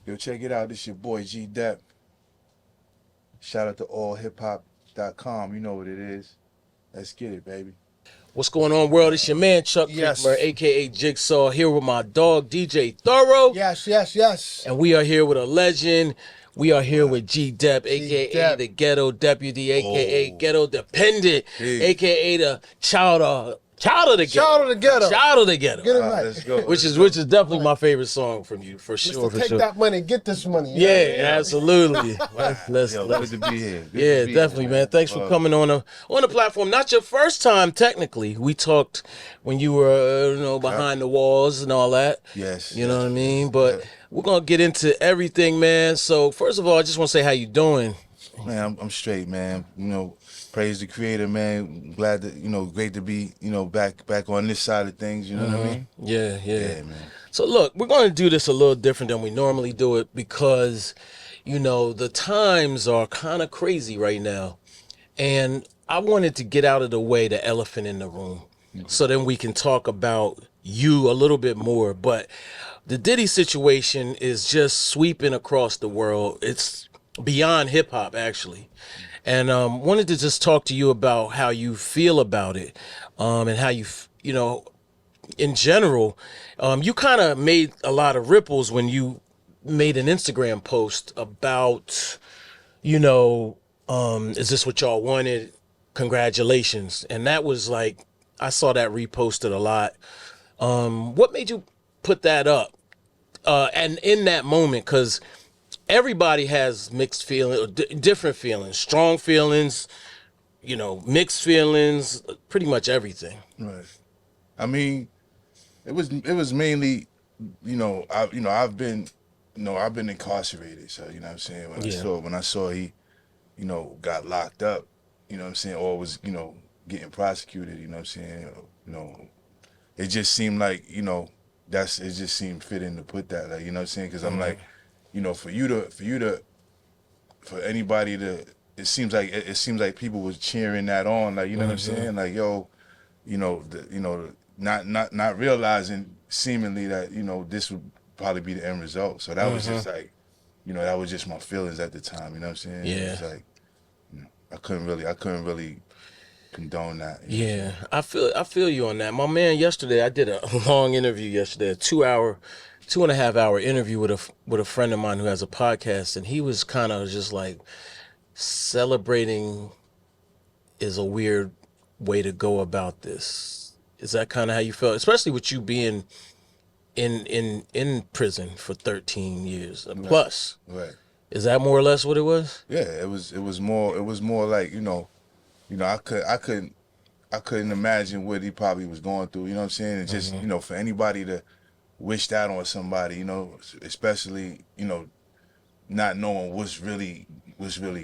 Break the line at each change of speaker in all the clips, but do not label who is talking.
Yo, check it out. This your boy G Dep. Shout out to AllHipHop.com. You know what it is. Let's get it, baby.
What's going on, world? It's your man Chuck
Yes.
Creekmur, aka Jigsaw, here with my dog DJ Thoro.
Yes.
And we are here with a legend. We are here with G Dep, aka
Dep.
the Ghetto Deputy, aka
Oh.
Ghetto Dependent,
Hey.
aka the child of the ghetto.
Shout out to the ghetto.
Child of the ghetto.
Get it
All right,
right.
let's go.
Which is definitely my favorite song from you, for sure.
Mr.
For
Take
sure.
that money, get this money. you
Yeah,
know?
absolutely. let's
Yo, good to be here. Good
Yeah,
to be
definitely,
here,
man. Thanks for coming on the platform. Not your first time, technically. We talked when you were, behind the walls and all that.
Yes.
You know what I mean? But we're gonna get into everything, man. So first of all, I just want to say how you doing.
Man, I'm straight, man. Praise the creator, man. Glad that, great to be, back on this side of things, you know what I mean?
Yeah.
Yeah, man.
So look, we're going to do this a little different than we normally do it because, the times are kind of crazy right now. And I wanted to get out of the way the elephant in the room so then we can talk about you a little bit more. But the Diddy situation is just sweeping across the world. It's beyond hip hop, actually. And wanted to just talk to you about how you feel about it, and how in general, you kind of made a lot of ripples when you made an Instagram post about, is this what y'all wanted? Congratulations. And that was like, I saw that reposted a lot. What made you put that up? And in that moment, because everybody has mixed feelings, different feelings, strong feelings, mixed feelings, pretty much everything.
Right. I mean, it was mainly, I've been incarcerated, so you know what I'm saying. When I saw he, got locked up, you know what I'm saying, or was getting prosecuted, you know what I'm saying. It just seemed like it just seemed fitting to put that, like, you know what I'm saying, because I'm like, for anybody to, it seems like people was cheering that on, like, you know what I'm saying, like, yo, not realizing seemingly that this would probably be the end result. So that was just like, that was just my feelings at the time. You know what I'm saying?
Yeah.
It was like, I couldn't really condone that.
Yeah, I feel you on that. My man, yesterday I did a long interview yesterday, a 2.5 hour interview with a friend of mine who has a podcast, and he was kind of just like, celebrating is a weird way to go about this. Is that kind of how you felt, especially with you being in prison for 13 years plus?
Right.
Is that more or less what it was?
Yeah, it was more like, I couldn't imagine what he probably was going through, you know what I'm saying? And just, for anybody to wish that on somebody, especially, not knowing what's really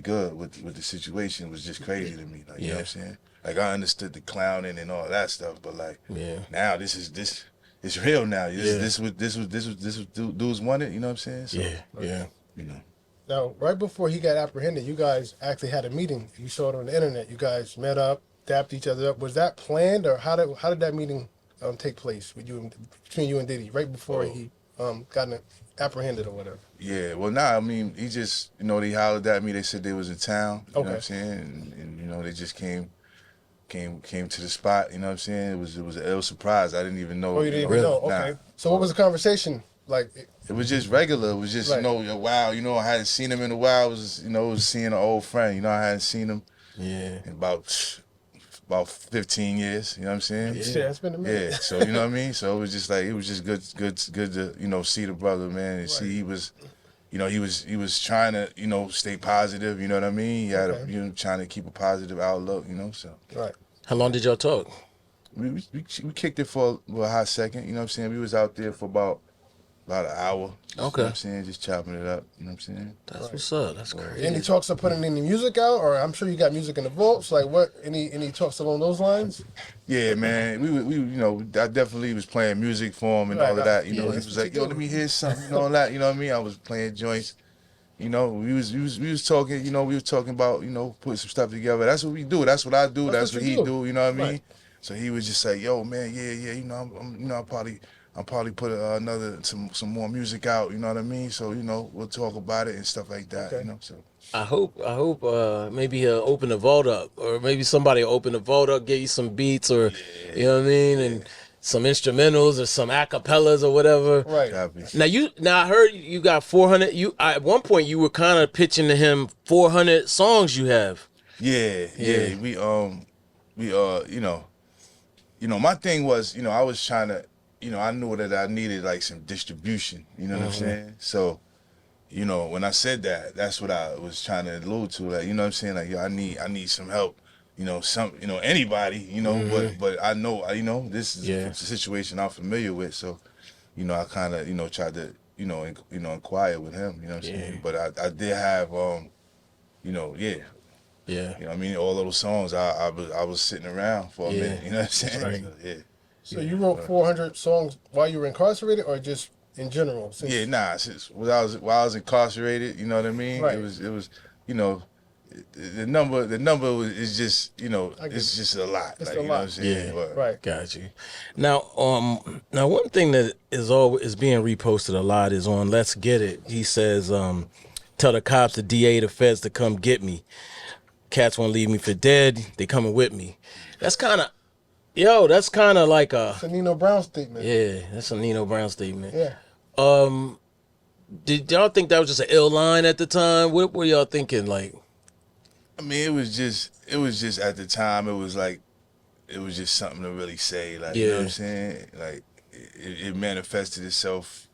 good with the situation was just crazy to me. Like, you know what I'm saying? Like, I understood the clowning and all that stuff, but like, now this it's real now. This was dudes wanted, you know what I'm saying? So,
Yeah.
Now, right before he got apprehended, you guys actually had a meeting. You saw it on the internet. You guys met up, dapped each other up. Was that planned, or how did that meeting take place between you and Diddy right before he got apprehended or whatever?
Yeah, well, I mean, he just, they hollered at me. They said they was in town, you know what I'm saying? And they just came to the spot, you know what I'm saying? It was an ill surprise. I didn't even know.
Oh, you didn't even know? Okay. So what was the conversation like?
It was just regular. It was just, wow, I hadn't seen him in a while. It was seeing an old friend. I hadn't seen him in about 15 years, you know what I'm saying?
Yeah, it's been a minute.
Yeah, so you know what I mean? So it was just like, good to, see the brother, man, and see he was, he was trying to, stay positive, you know what I mean? He had trying to keep a positive outlook, so.
Right.
How long did y'all talk?
We kicked it for a hot second, you know what I'm saying? We was out there for about an hour. Just, you know what I'm saying? Just chopping it up, you know what I'm saying?
That's what's up. That's crazy.
Any talks of putting any music out, or I'm sure you got music in the vaults. Like what? Any talks along those lines?
Yeah, man. I definitely was playing music for him and all of that. He was like, yo, let me hear something and all that. You know what I mean? I was playing joints. We was talking. We was talking about putting some stuff together. That's what we do. That's what I do. That's what he do. You know what I mean?
Right.
So he was just like, yo, man, yeah. I'm I'll probably put some more music out. You know what I mean? So we'll talk about it and stuff like that.
Okay.
So
I hope maybe he'll open the vault up, or maybe somebody will open the vault up, give you some beats, or you know what I mean, and some instrumentals or some acapellas or whatever.
Right.
copy.
Now I heard you got 400. At one point you were kind of pitching to him 400 songs you have.
Yeah. My thing was, I was trying to, I knew that I needed like some distribution. You know what I'm saying? So, when I said that, that's what I was trying to allude to. Like, you know what I'm saying? Like, yo, I need some help. Anybody. But I know, this is a situation I'm familiar with. So, I kind of, tried to, inquire with him. You know what I'm saying? But I did have,
Yeah.
I mean, all those songs, I was sitting around for a minute. You know what I'm saying?
Right.
So,
So you wrote 400 songs while you were incarcerated, or just in general?
Since while I was incarcerated, you know what I mean?
Right.
It was the number is just, it's just a lot.
It's
like,
a
you know
lot.
what I'm saying?
Yeah.
But,
Right.
Got you. Now, one thing that is being reposted a lot is on Let's Get It. He says, "Tell the cops, the DA, the feds to come get me. Cats won't leave me for dead. They coming with me." That's kind of like
It's a Nino Brown statement.
yeah. That's a Nino Brown statement.
Yeah.
Did y'all think that was just an ill line at the time? What were y'all thinking? Like,
I mean, it was just at the time, it was just something to really say. Like, you know what I'm saying? Like, it manifested itself.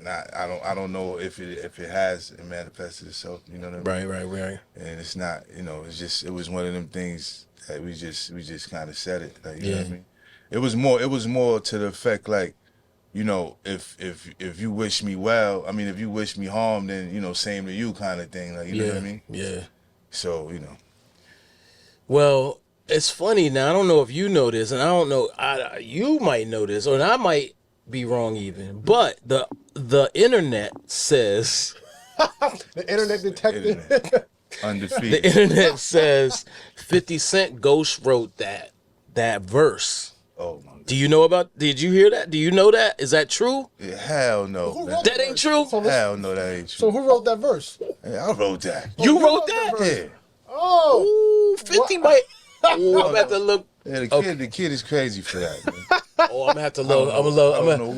I don't know if it has manifested itself. You know what I mean?
Right.
And it's not. It was one of them things that we just kind of said it. Like, you know what I mean? It was more to the effect like, if you wish me well, I mean, if you wish me harm, then same to you, kind of thing. Like, you know what I mean?
Yeah.
So
Well, it's funny now. I don't know if you know this, and I don't know. You might know this, or I might be wrong even. But the internet says
The internet detective.
Internet. Undefeated.
the internet says 50 Cent Ghost wrote that verse.
Oh my.
Did you hear that? Do you know that? Is that true?
Yeah, hell no.
Who
Man.
wrote
That ain't true.
Hell no, that ain't true.
So who wrote that verse?
Yeah, I wrote that.
You
you
wrote
wrote
that?
that
Yeah.
Oh.
Ooh, 50 might. Ooh, I'm about to look.
Yeah, the kid is crazy for that, man.
Oh, I'm gonna have to look. I'm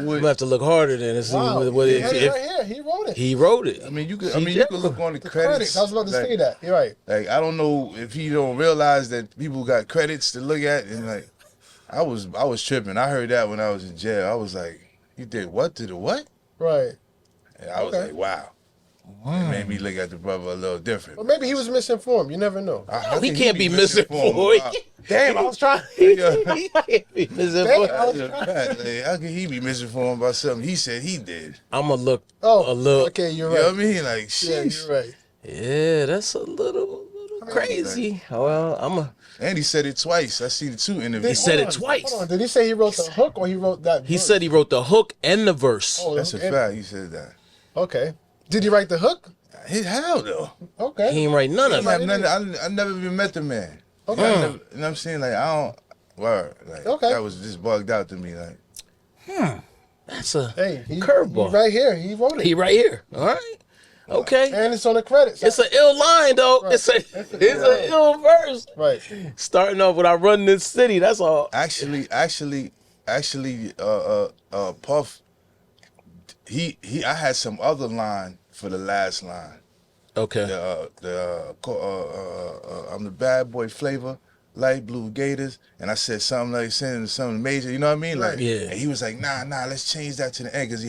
gonna have to look harder than and see
Wow.
what
He
if,
had it
if
right here. He wrote it.
he wrote it.
I mean, you could look on the
The
credits.
credits. I was about to
like,
say that. You're right.
Like, I don't know if he don't realize that people got credits to look at, and like, I was tripping. I heard that when I was in jail. I was like, you did what to the what?
Right.
And I was
Okay.
like, wow. It made me look at the brother a little different.
Or maybe he was misinformed. You never know.
How
He
can
can't be
misinformed
misinformed.
about-
Damn, I was trying.
He can't be misinformed.
Like, how can he be misinformed about something he said he did?
I'm gonna look
Oh,
a little.
okay, you're
You know
right.
what I mean? Like,
Yeah,
sheesh.
you're right.
Yeah, that's a little crazy. Well, I'm a.
And he said it twice. I seen the two interviews.
He said
Hold
it
on,
twice.
Hold on. Did he say he wrote the hook or he wrote that?
He
verse?
said he wrote the hook and the verse.
Oh,
That's a
and-
fact. He said that.
Okay. Did he write the hook?
How though?
Okay.
He ain't write none of
I,
it.
I never even met the man.
Okay.
I never, you know what I'm saying? Like, I don't. Word. Like,
Okay.
that was just bugged out to me. Like,
That's a
Hey, he
curveball.
right here. He wrote it.
He right here. All right. Okay.
And it's on the credits.
It's an ill line though.
Right.
It's an ill verse.
right.
Starting off with "I run this city." That's all.
actually, Puff. I had some other line for the last line.
Okay.
I'm the bad boy flavor, light blue gators, and I said something like saying something major. You know what I mean? Like,
Yeah.
And he was like, nah, let's change that to the end because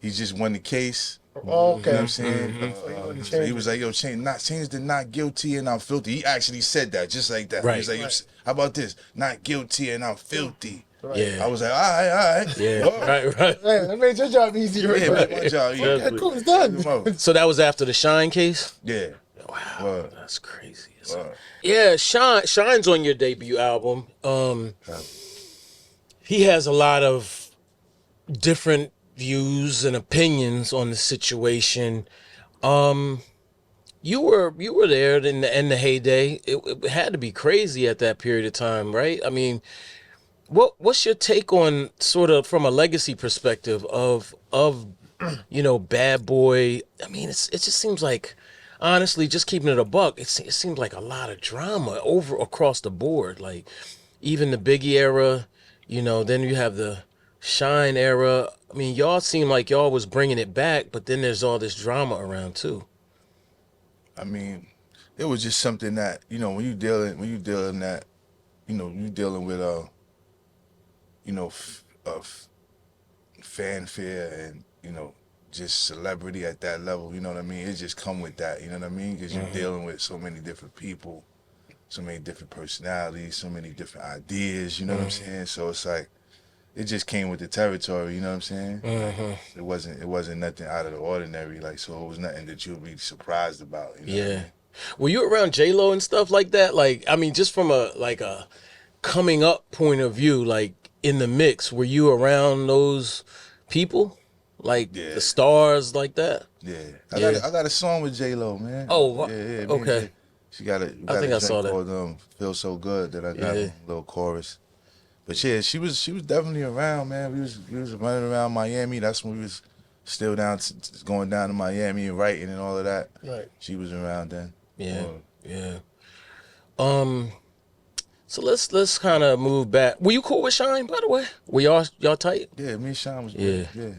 he just won the case.
Oh, okay.
You know what I'm saying?
Mm-hmm.
So he was like, yo, change the not guilty and I'm filthy. He actually said that just like that.
Right.
He was like, yo, how about this? Not guilty and I'm filthy.
Right.
Yeah.
I was like, all right.
Yeah.
Whoa.
Right.
Hey, that made your job easier.
Yeah,
Right.
man, my job. Yeah,
Okay, cool. It's done.
So that was after the Shyne case.
yeah.
Wow.
Word.
That's crazy.
Word.
Yeah, Shyne's on your debut album. He has a lot of different views and opinions on the situation. You were there in the heyday. It had to be crazy at that period of time, right? I mean, What's your take on sort of from a legacy perspective of Bad Boy? I mean, it just seems like, honestly, just keeping it a buck, it seems like a lot of drama over across the board. Like even the Biggie era, then you have the Shyne era. I mean, y'all seem like y'all was bringing it back, but then there's all this drama around too.
I mean, it was just something that when you dealing that, you dealing with fanfare and just celebrity at that level. You know what I mean? It just come with that. You know what I mean? Because you're dealing with so many different people, so many different personalities, so many different ideas. You know what I'm saying? So it's like it just came with the territory. You know what I'm saying? It wasn't nothing out of the ordinary. Like so, it was nothing that you'd be surprised about. You know what I mean?
Were you around J-Lo and stuff like that? Like, I mean, just from a coming up point of view, like in the mix, were you around those people? Like the stars like that?
Yeah. I got a song with J-Lo, man.
Oh,
yeah.
okay.
She got a
I think I saw that.
called Feel So Good that I got a little chorus. But yeah, she was definitely around, man. We was running around Miami. That's when we was still going down to Miami and writing and all of that.
Right.
She was around then.
Yeah. So let's kind of move back. Were you cool with Shyne, by the way? Were y'all tight?
Yeah, me and Shyne was good. Yeah.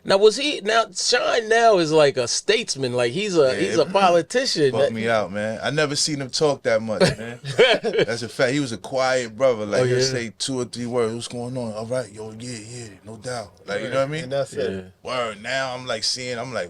Now Shyne now is like a statesman, like he's a politician.
Bumped me out, man. I never seen him talk that much, man. That's a fact. He was a quiet brother. Like he'll say 2 or 3 words. What's going on? All right, yo, yeah, no doubt. Like you know what I mean?
And that's it.
Word. Now I'm like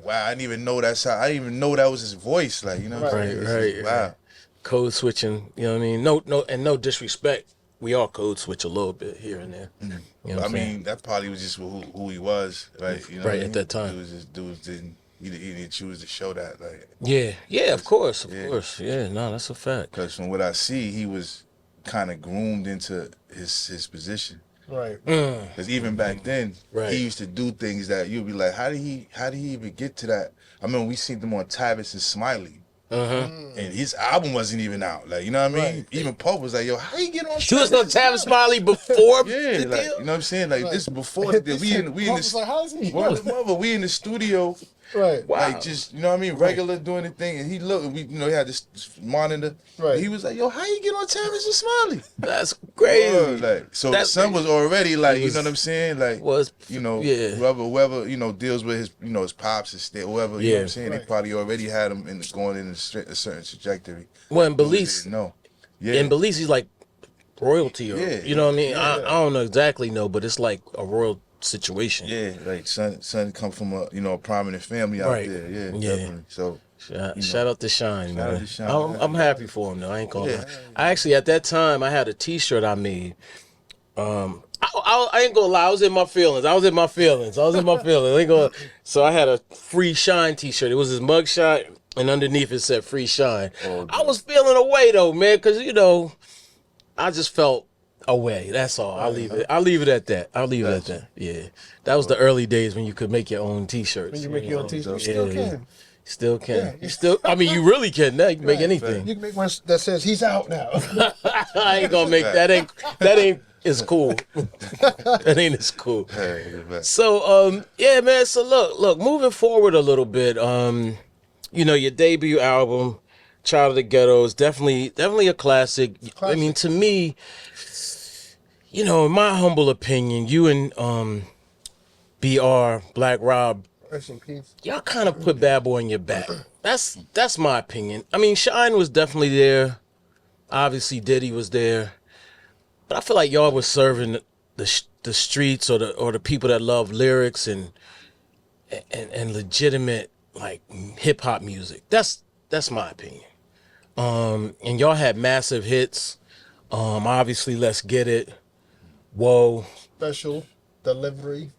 wow, I didn't even know I didn't even know that was his voice. Like, you know what I'm saying? Wow.
Code switching, you know what I mean? No disrespect. We all code switch a little bit here and there.
Mm-hmm.
You know what
I mean, that probably was just who he was, right? You know
right at that time.
Dudes he didn't choose to show that, like.
Yeah, of course. Yeah, no, that's a fact.
Because from what I see, he was kind of groomed into his position.
Right.
Because even back then,
Right.
he used to do things that you'd be like, how did he even get to that? I mean, we seen them on Tavis and Smiley. And his album wasn't even out. Like, you know what I mean?
Right.
Even Pope was like, yo, how you get on
He was on Tavis Smiley before
yeah,
the
like,
deal?
you know what I'm saying? Like, this is before the deal. We in
Like, how is he?
we in the studio.
Right.
Wow.
Like, just, you know what I mean? Regular doing the thing. And he looked, he had this monitor.
Right.
He was like, yo, how you get on Tavis and Smiley?
That's crazy.
Like, so
That's
the son was already like,
was-
you know what I'm saying? Like,
yeah.
whoever, deals with his pops, his whoever, you know what I'm saying?
Right.
They probably already had him going in a certain trajectory.
Well, in Belize,
No. Yeah.
in Belize, he's like royalty. Or,
Yeah.
you know what I mean? I don't know exactly but it's like a royal situation.
Yeah, like son come from a prominent family out
Right.
there. Yeah,
Yeah.
definitely. So
Shout out to Shyne, man.
out to Shyne.
I'm happy for him, though. I ain't gonna
Yeah.
lie. I actually, at that time, I had a T-shirt I made. I ain't gonna lie. I was in my feelings. I ain't gonna. So I had a free Shyne T-shirt. It was his mugshot, and underneath it said "Free Shyne." I was feeling away though, man, because I just felt away. That's all. I'll leave it at that. Yeah, that was the early days when you could make your own T-shirts.
When you make your own t-shirt, you
Yeah,
still
yeah.
can.
Still can.
Yeah.
You still. I mean, you really can. Now you can make
Right.
anything.
You can make one that says he's out now.
I ain't gonna make that. Ain't as cool. That ain't as cool. So yeah, man. So look. Moving forward a little bit. Your debut album, Child of the Ghetto, is definitely a classic. I mean, to me, in my humble opinion, you and BR Black Rob,
Rest in peace.
y'all kind of put Bad Boy in your back. That's my opinion. I mean, Shyne was definitely there. Obviously, Diddy was there. But I feel like y'all was serving the streets or the people that love lyrics and legitimate like hip hop music. That's my opinion. And y'all had massive hits. Obviously, Let's Get It. Whoa. Special Delivery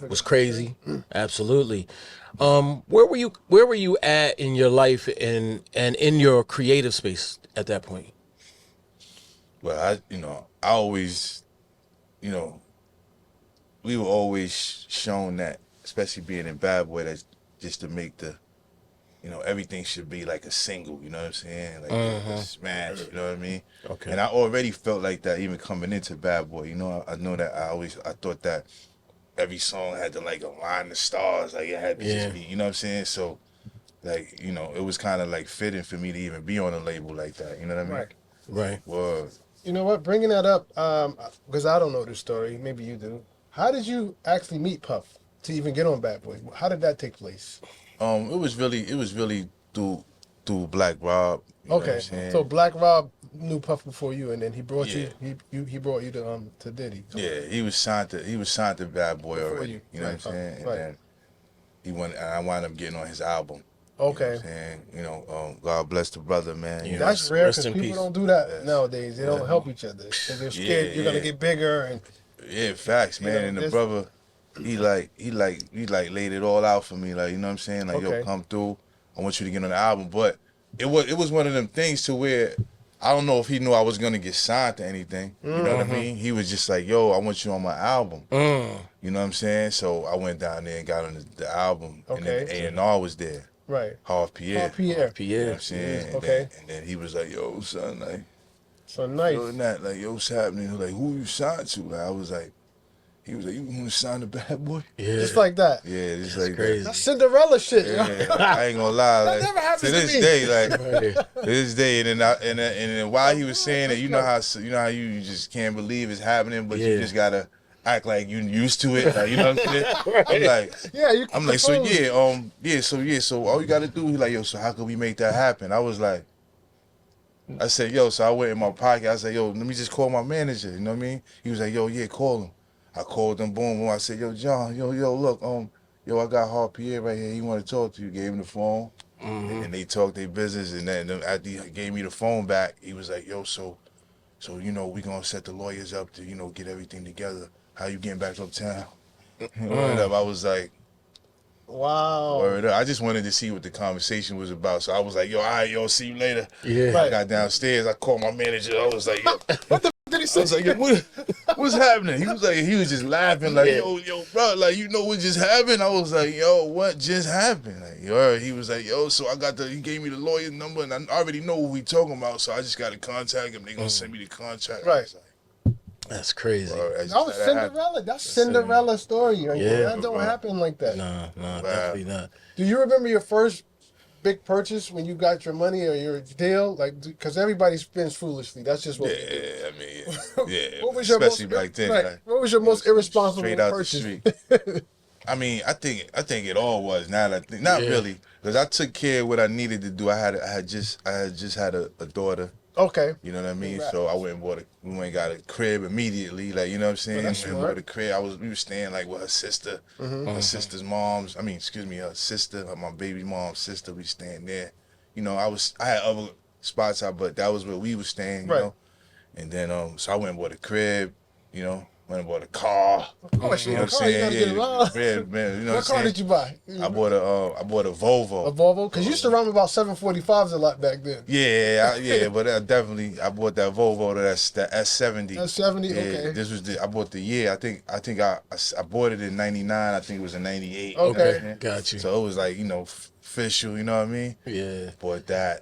was crazy. Absolutely. Where were you at in your life and in your creative space at that point?
Well, I always, we were always shown that, especially being in Bad Boy, that's just to make the you know, everything should be like a single, you know what I'm saying? Like a smash, you know what I mean?
Okay.
And I already felt like that even coming into Bad Boy, you know, I know that I thought that every song had to like align the stars, like it had to just be, you know what I'm saying? So, like, you know, it was kind of like fitting for me to even be on a label like that, you know what I mean?
Right.
Right.
Word.
You know what? Bringing that up, because I don't know this story. Maybe you do. How did you actually meet Puff to even get on Bad Boy? How did that take place?
It was really through Black Rob. You know what I'm saying?
So Black Rob knew Puff before you, and then he brought
Yeah.
he brought you to Diddy.
Yeah, he was signed to Bad Boy
Before
already.
you.
You know what I'm saying?
Right.
And then I wound up getting on his album. You know what
Okay.
I'm saying? You know, God bless the brother, man. You know,
That's rare
rest
because
in
people
peace.
don't do that nowadays. They don't help each other because they're scared you're gonna get bigger and
yeah, facts, man.
know,
And the
this-
brother, he laid it all out for me. Like, you know what I'm saying? Like,
Okay.
yo, come through. I want you to get on the album. But it was one of them things to where I don't know if he knew I was gonna get signed to anything. You know what I mean? He was just like, yo, I want you on my album. You know what I'm saying? So I went down there and got on the album. And then
Okay.
A&R was there.
right.
Half Pierre.
Pierre.
You know what
Pierre.
I'm saying? And
Okay.
then he was like, yo, son, like,
So nice.
doing that, like, yo, what's happening? He was like, who you signed to? Like, I was like, he was like, you want to sign to Bad Boy?
Yeah.
Just like that.
Yeah, just like
crazy.
That's Cinderella shit. yo.
that. Yeah, I ain't gonna lie.
That
Like,
never happens
to
to
this
me.
day, like,
Right.
to this day, and then while he was saying it, you know how you just can't believe it's happening, but you
Yeah.
just gotta act like you used to it. Like, you know what I'm saying? I'm like,
Yeah, you.
I'm like, so all you gotta do, he like, yo, so how could we make that happen? I was like, I said, yo, so I went in my pocket, I said, yo, let me just call my manager, you know what I mean? He was like, yo, yeah, call him. I called him, boom, boom. I said, yo, John, yo, look, yo, I got Hard Pierre right here, he wanna talk to you. Gave him the phone, and they talked their business, and then after he gave me the phone back, he was like, yo, so you know, we gonna set the lawyers up to, you know, get everything together. How you getting back uptown? Word up. I was like,
Wow.
word up. I just wanted to see what the conversation was about. So I was like, yo, all right, yo, see you later.
Yeah.
I got downstairs. I called my manager. I was like, yo,
Did he
I
say?
was like, yo, what's happening? He was just laughing like, yo, bro, like, you know what just happened? I was like, yo, what just happened? Like, yo, he was like, yo, so he gave me the lawyer number, and I already know what we talking about, so I just got to contact him. They gonna send me the contract.
Right.
I was like,
That's crazy.
word,
That was Cinderella. That's Cinderella story. Right
Yeah.
there. That don't happen like that.
Nah, definitely not.
Do you remember your first big purchase when you got your money or your deal? Like, because everybody spends foolishly. That's just what we do.
Yeah, I mean, yeah.
What was your
especially
most,
back then.
right,
Like,
what was your most irresponsible
straight out
purchase?
the street. I mean, I think it all was. Now that I think, not really, because I took care of what I needed to do. I had just had a daughter.
Okay.
You know what I mean?
Right.
So I went and we went and got a crib immediately. Like, you know what I'm saying?
that's
Went and
smart.
bought a crib. We were staying like with her sister, her sister's mom's. I mean, excuse me, her sister, my baby mom's sister. We staying there. You know, I had other spots out, but that was where we was staying. You
Right.
know, and then so I went and bought a crib. You know, went and bought a car.
Of course,
You know what I'm
car, you gotta
saying?
get around.
Crib, man. You know
What
what
car
I'm
did
saying?
you buy?
I bought a Volvo.
A Volvo? Because you used to run about 745s a lot back then.
Yeah, but I bought that Volvo, that S70.
S70,
Yeah,
okay.
this was I bought the year. I think I bought it in '99. I think it was in '98.
Okay.
Got you.
So it was like, you know, official. You know what I mean?
Yeah.
Bought that.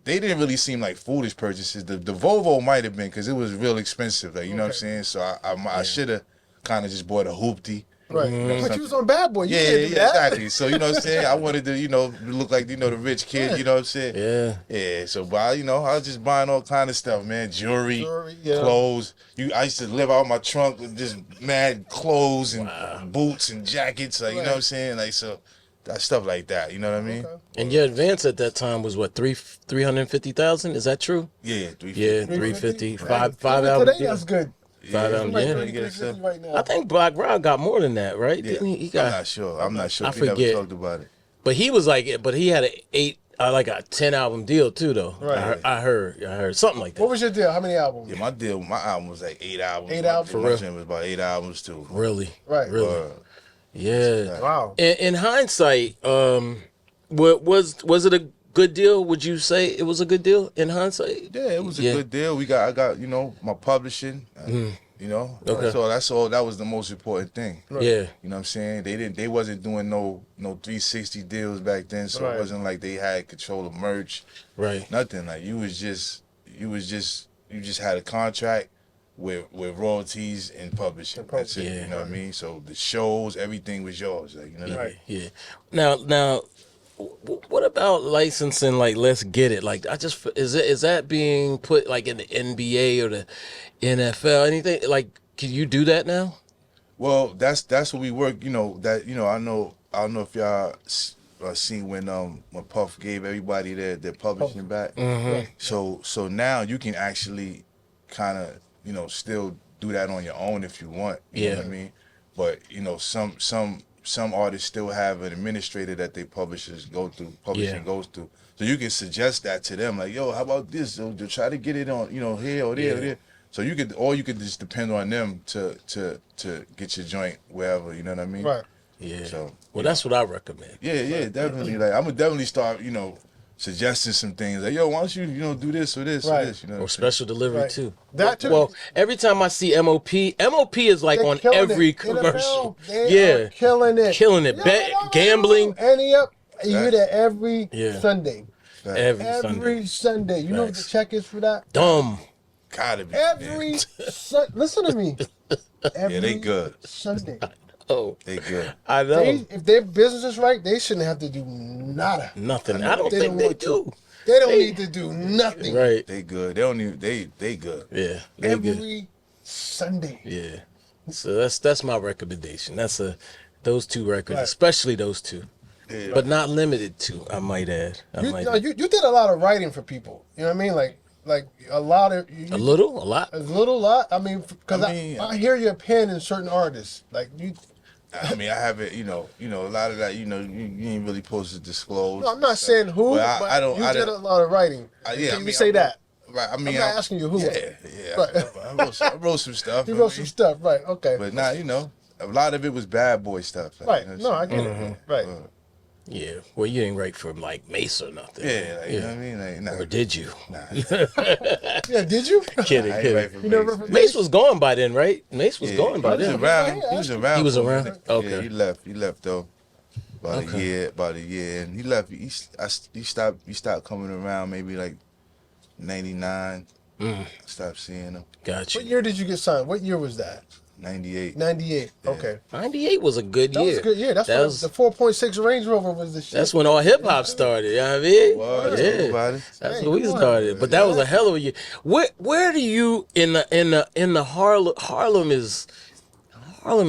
They didn't really seem like foolish purchases. The Volvo might have been because it was real expensive. Like, you know what I'm saying? So I should have kind of just bought a hoopty.
Right.
know,
But you was on Bad Boy. You
Yeah,
can't do that.
exactly. So, you know what I'm saying? I wanted to, you know, look like, you know, the rich kid, you know what I'm saying?
Yeah.
Yeah, so, but I was just buying all kind of stuff, man. Jewelry,
yeah.
clothes. I used to live out my trunk with just mad clothes and boots and jackets, like, you know what I'm saying? Like, so, that stuff like that, you know what I mean?
Okay.
And your advance at that time was what, 350,000? Is that true?
Yeah, 350.
Yeah, 350. Five
Even
album
today,
deal.
that's good.
Five album,
Like
yeah.
350 right now.
I think Black Rob got more than that, right?
Yeah.
Didn't he? He
I'm
got,
not sure. I'm not sure.
I
We never
forget.
talked about it.
but he was like, but he had a 10 album deal too, though.
Right.
I heard something like that.
What was your deal? How many albums?
Yeah, my album was like 8 albums.
8 albums?
For
For
my
real?
joint was about 8 albums too.
Really?
Right.
Really? Yeah.
Wow.
In hindsight, was it a good deal? Would you say it was a good deal in hindsight?
Yeah, it was a good deal. I got, you know, my publishing. You know,
Okay.
so that's all. That was the most important thing.
Right.
Yeah.
You know what I'm saying? They wasn't doing no 360 deals back then, so
Right.
it wasn't like they had control of merch,
Right.
nothing. Like you just had a contract with royalties and publishing. That's it.
Yeah.
You know what I mean? So the shows, everything was yours. Like, you know what I mean?
Right.
Yeah. Now, what about licensing? Like, let's get it. Like, is that being put like in the NBA or the NFL? Anything like? Can you do that now?
Well, that's what we work. You know that. You know, I don't know if y'all seen when Puff gave everybody their publishing back.
Mm-hmm.
So now you can actually kind of still do that on your own if you want. You know what I mean? But some artists still have an administrator that they publishing goes through. So you can suggest that to them, like, yo, how about this? So to try to get it on, here or there or there. So you could just depend on them to get your joint wherever, you know what I mean?
Right.
Yeah.
So
Well, that's what I recommend.
yeah, definitely. Like I'm gonna definitely start, suggesting some things. Like, yo, why don't you, do this or this
Right.
or this,
Or special delivery
Right.
too.
That too.
Well, every time I see MOP is like
They're
on
killing
every
it.
commercial.
NFL, they are killing it.
Killing it. Gambling.
And you hear that every Sunday.
Every
Every Sunday. You know what the
Facts.
check is for that?
Dumb.
Gotta be.
Every listen to me. Every
they good.
Sunday.
Oh,
They good.
I know.
If their business is right, they shouldn't have to do nada.
Nothing. I don't
They
think
don't
they
want to.
do.
They don't need to do nothing.
Right.
They good. They don't even. They good.
Yeah. They good.
Every Sunday.
Yeah. So that's my recommendation. That's those two records,
Right.
especially those two,
Yeah.
but not limited to. I might add.
You did a lot of writing for people. You know what I mean? Like a lot of
A little, a lot.
a lot. I mean, because I hear your pen in certain artists. Like you.
I mean, I haven't, a lot of that, you ain't really supposed to disclose.
No, I'm not saying who,
But
but
I don't.
you
I
did
don't.
a lot of writing.
Yeah,
Can you say that?
Right. I mean,
I'm not asking you who.
Yeah.
Right.
I wrote some stuff.
You wrote some stuff, right? Okay.
But not, a lot of it was bad boy stuff.
Right.
You know
No,
what
I
I'm
get
saying?
it. Right.
Yeah. Well, you didn't write for like Mace or nothing.
Yeah, like, you know what I mean? Like, nah,
Or did you?
nah.
Yeah. Did you?
Kidding,
I ain't
kidding.
right for
You never
Mace.
wrote for
Mace was gone by then, right? Mace was
Yeah,
gone by
he was
then.
around.
Yeah,
He was around.
He was
for a
around?
minute.
Okay.
Yeah, he left though. About a year, and he left. He stopped coming around maybe like 99. Stopped seeing him.
Got
What
you.
year did you get signed? What year was that?
98.
98. Okay.
98 was a good
That
year.
was a good year. That's
that
when
was,
the 4.6 Range Rover was the shit.
That's when all hip hop started. You know what I mean?
Well,
Yeah.
everybody.
That's
Hey,
when we
come on.
started. But that was a hell of a year. Where do you in the Harlem is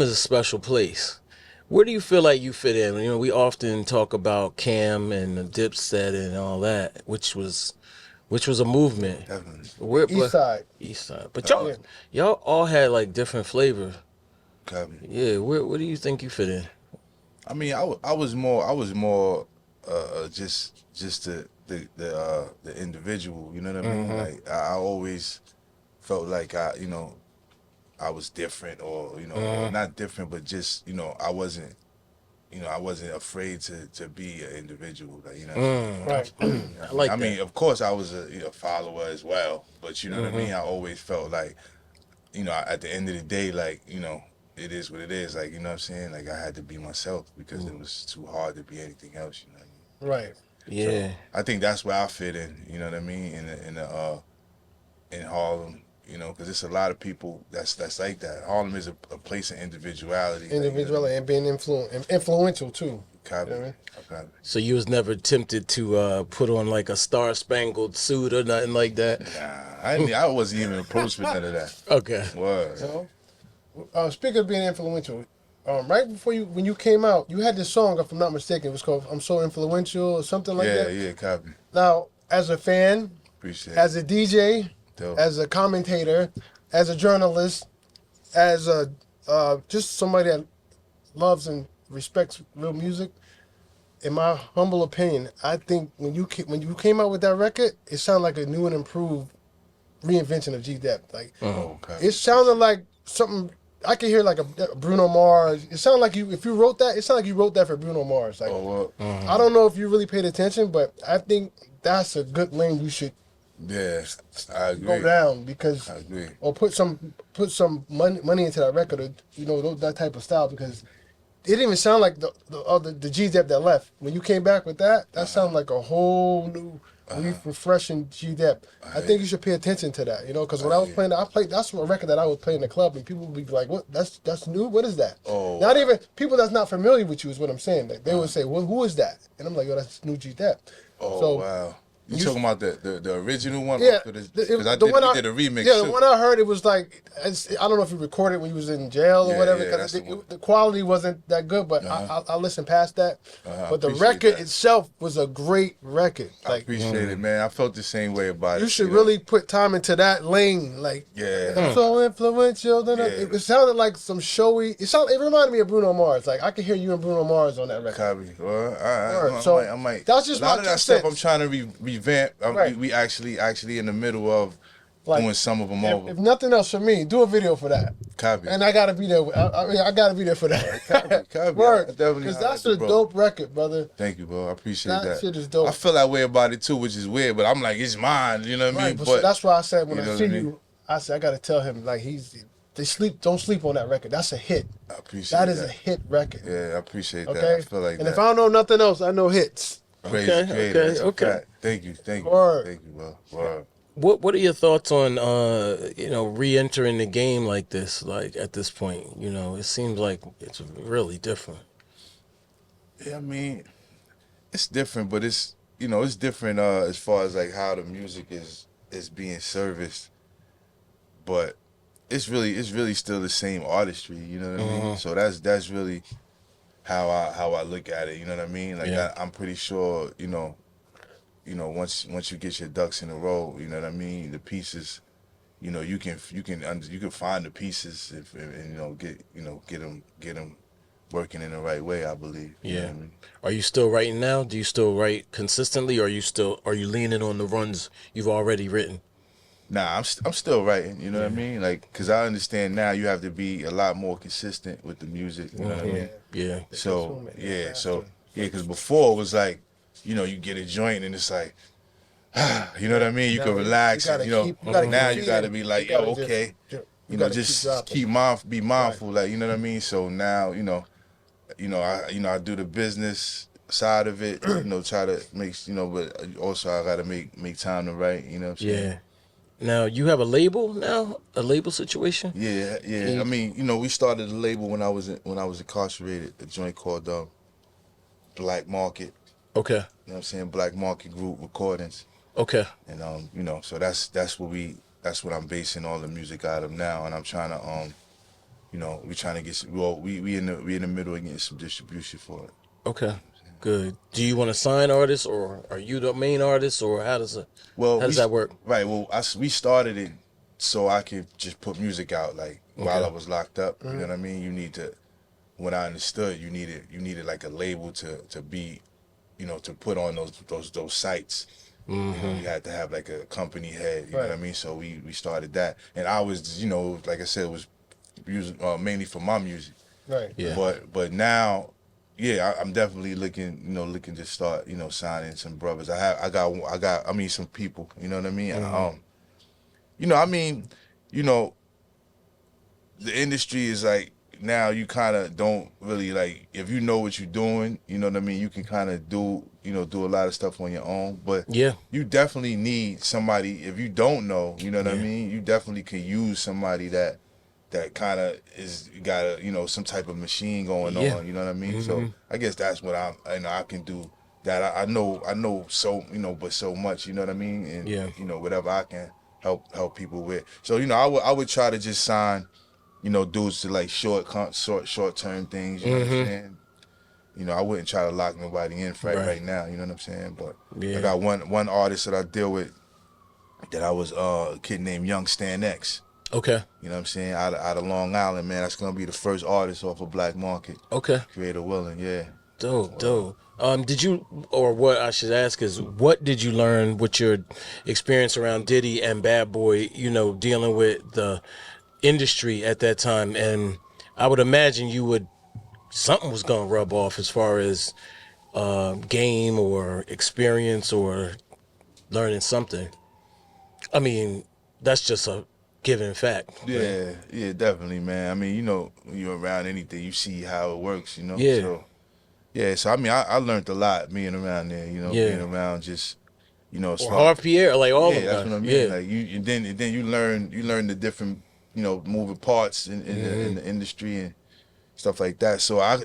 a special place. Where do you feel like you fit in? We often talk about Cam and the Dipset and all that, which was a movement.
Definitely.
East Side.
East Side. But
Yeah.
y'all all had like different flavor.
Copy.
Yeah, where do you think you fit in?
I mean, I was more just the individual. You know what I mean? Like I always felt like I was different, or not different, but just I wasn't afraid to be an individual. Like
Right.
I like
I
that.
mean, of course, I was a follower as well, but you know what I mean. I always felt like at the end of the day, like it is what it is. Like, you know what I'm saying? Like, I had to be myself because it was too hard to be anything else, you know what I mean?
Right.
Yeah.
So, I think that's where I fit in, you know what I mean? In Harlem, because it's a lot of people that's like that. Harlem is a place of individuality.
Individuality and being influential too.
Copy.
You know what I mean?
Copy.
So you was never tempted to put on like a star-spangled suit or nothing like that?
Nah, I wasn't even approached with none of that.
Okay.
Word.
So, speaking of being influential, right before when you came out, you had this song, if I'm not mistaken, it was called "I'm So Influential" or something like that.
Yeah, copy.
Now, as a fan,
Appreciate
as
it.
a DJ,
Dope.
as a commentator, as a journalist, as a just somebody that loves and respects real music, in my humble opinion, I think when you came out with that record, it sounded like a new and improved reinvention of G Dep. Like
Okay.
it sounded like something I could hear, like a Bruno Mars. It sounded like if you wrote that, it sounded like you wrote that for Bruno Mars. Like
Oh, well.
I don't know if you really paid attention, but I think that's a good lane you should
Yeah, I
go
agree.
down because,
I agree.
or put some money into that record, or, you know, that type of style, because it didn't even sound like the G Dep that left. When you came back with that sounded like a whole new, refreshing G Dep. I think you should pay attention to that, you know, because when I was playing, that's a record that I would play in the club, and people would be like, "What? That's new? What is that?"
Oh,
Not even people that's not familiar with you is what I'm saying. Like, they would say, "Well, who is that?" And I'm like, "Yo, that's new G Dep."
Oh,
So,
wow. You talking about the original one?
yeah,
Because
we
did a remix
yeah,
too.
the one I heard, it was like, I don't know if you recorded when you was in jail or
Yeah,
whatever,
yeah,
because
that's the one.
the quality wasn't that good. But I listened past that. But the
appreciate
record
that.
itself was a great record.
I
Like,
appreciate it, man. I felt the same way about it.
you should
know?
really put time into that lane. Like,
Yeah.
I'm so influential.
Yeah.
It sounded like some showy. It reminded me of Bruno Mars. Like, I could hear you and Bruno Mars on that record.
Copy. Well, all right.
Word. So,
I might.
that's just
a lot
my
of that
2
stuff I'm
cents.
trying to revamp.
Right.
We actually in the middle of
Like,
doing some of them over.
If nothing else for me, do a video for that.
Copy.
And I gotta be there. I gotta be there for that.
Copy.
Word.
I definitely
Because
highlight
that's
the
a
bro.
dope record, brother.
Thank you, bro. I appreciate that.
That shit is dope.
I feel that way about it too, which is weird. But I'm like, it's mine. You know what I mean?
Right. But so that's why I said when
you know
I see
what I mean?
you, I said I gotta tell him, like, don't sleep on that record. That's a hit.
I appreciate
That
that.
is a hit record.
Yeah, I appreciate that.
Okay.
I feel like
and
that.
if I don't know nothing else, I know hits.
Crazy
Okay,
creator.
okay,
That's a
okay.
fact. Thank you.
Word.
Thank you, bro. Word.
What are your thoughts on re-entering the game like this? Like at this point, it seems like it's really different.
Yeah, I mean, it's different, but it's different as far as like how the music is being serviced, but it's really still the same artistry. You know what I mean? So that's really how I look at it. You know what I mean? Like
Yeah.
I'm pretty sure once you get your ducks in a row, you know what I mean. The pieces, you can find the pieces and get them working in the right way. I believe. You know what I mean?
Are you still writing now? Do you still write consistently, or are you leaning on the runs you've already written?
Nah, I'm still writing. You know what I mean? Like, cause I understand now you have to be a lot more consistent with the music. You know what I mean?
Yeah.
So cause before it was like, you get a joint and it's like, you know what I mean? You can relax.
gotta
And,
keep- you gotta
now
keep
you gotta
feeding.
be like,
You gotta
yo,
just-
okay.
you gotta
Just
keep dropping.
be mindful. Like, you know what I mean? So now, I do the business side of it. Try to make, but also I gotta make time to write. You know what I'm saying?
Yeah. Now you have a label now, a label situation.
Yeah. I mean, we started a label when I was incarcerated. A joint called Black Market.
Okay.
You know what I'm saying? Black Market Group Recordings.
Okay.
And so that's what I'm basing all the music out of now. And I'm trying to we trying to get we in the middle of getting some distribution for it.
Okay. Good. Do you want to sign artists, or are you the main artist, or how does that work?
Right. Well, we started it so I could just put music out while I was locked up. You know what I mean? You need to. When I understood, you needed like a label to be, to put on those sites. You had to have like a company head. You know what I mean? So we started that, and I was, like I said, it was music, mainly for my music.
Right.
Yeah.
But now. Yeah, I'm definitely looking to start, signing some brothers. I got some people, you know what I mean? The industry is like, now you kind of don't really like, if you know what you're doing, you know what I mean? You can kind of do a lot of stuff on your own, but
Yeah.
you definitely need somebody, if you don't know, you know what I mean? You definitely can use somebody that kind of got some type of machine going on, you know what I mean? So I guess that's what I can do. That I know so but so much, you know what I mean? And whatever I can help people with. So I would try to just sign, dudes to like short term things. You know what I'm saying? I wouldn't try to lock nobody in right now. You know what I'm saying? But I got one artist that I deal with. That I was a kid named Young Stan X.
Okay.
You know what I'm saying? Out of Long Island, man. That's gonna be the first artist off of Black Market.
Okay.
Creator Willing, yeah.
Dope. Did you, or what I should ask is, what did you learn with your experience around Diddy and Bad Boy, dealing with the industry at that time? And I would imagine something was going to rub off as far as game or experience or learning something. I mean, that's just a given fact. Right?
Yeah, yeah, definitely, man. I mean, you know, when you're around anything, you see how it works, you know.
Yeah.
So yeah, so I mean, I learned a lot being around there, you know, being
Yeah.
around just, you know,
Or
smart.
Harv Pierre, like all
Yeah,
of
that's
them
what I
guys.
mean.
Yeah.
Like then you learn the different, you know, moving parts in the industry and stuff like that. So I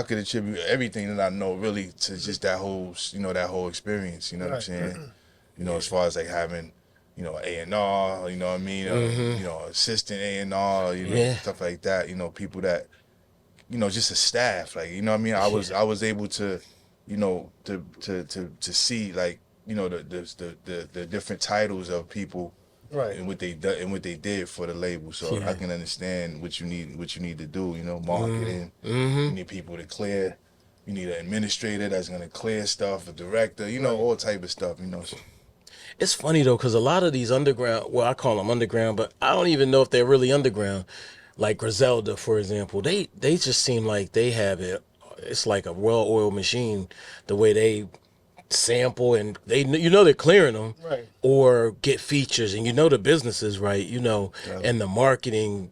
could attribute everything that I know really to just that whole, you know, that whole experience. You know what I'm
Right.
saying? You know,
Yeah.
as far as like having, you know, A&R, you know what I mean? You know, assistant A&R, you know,
Yeah.
stuff like that. You know, people that, you know, just a staff. Like, you know what I mean?
Yeah.
I was able to, you know, to see like, you know, the different titles of people
Right.
and what they done and what they did for the label. So I
Yeah.
can understand what you need to do. You know, marketing.
Mm-hmm.
You need people to clear. You need an administrator that's gonna clear stuff, a director. You know,
Right.
all type of stuff. You know. So,
It's funny though, because a lot of these underground, well, I call them underground, but I don't even know if they're really underground. Like Griselda, for example, they just seem like they have it. It's like a well-oiled machine, the way they sample and you know they're clearing them,
Right.
or get features, and you know the business is right, you know,
yeah.
and the marketing.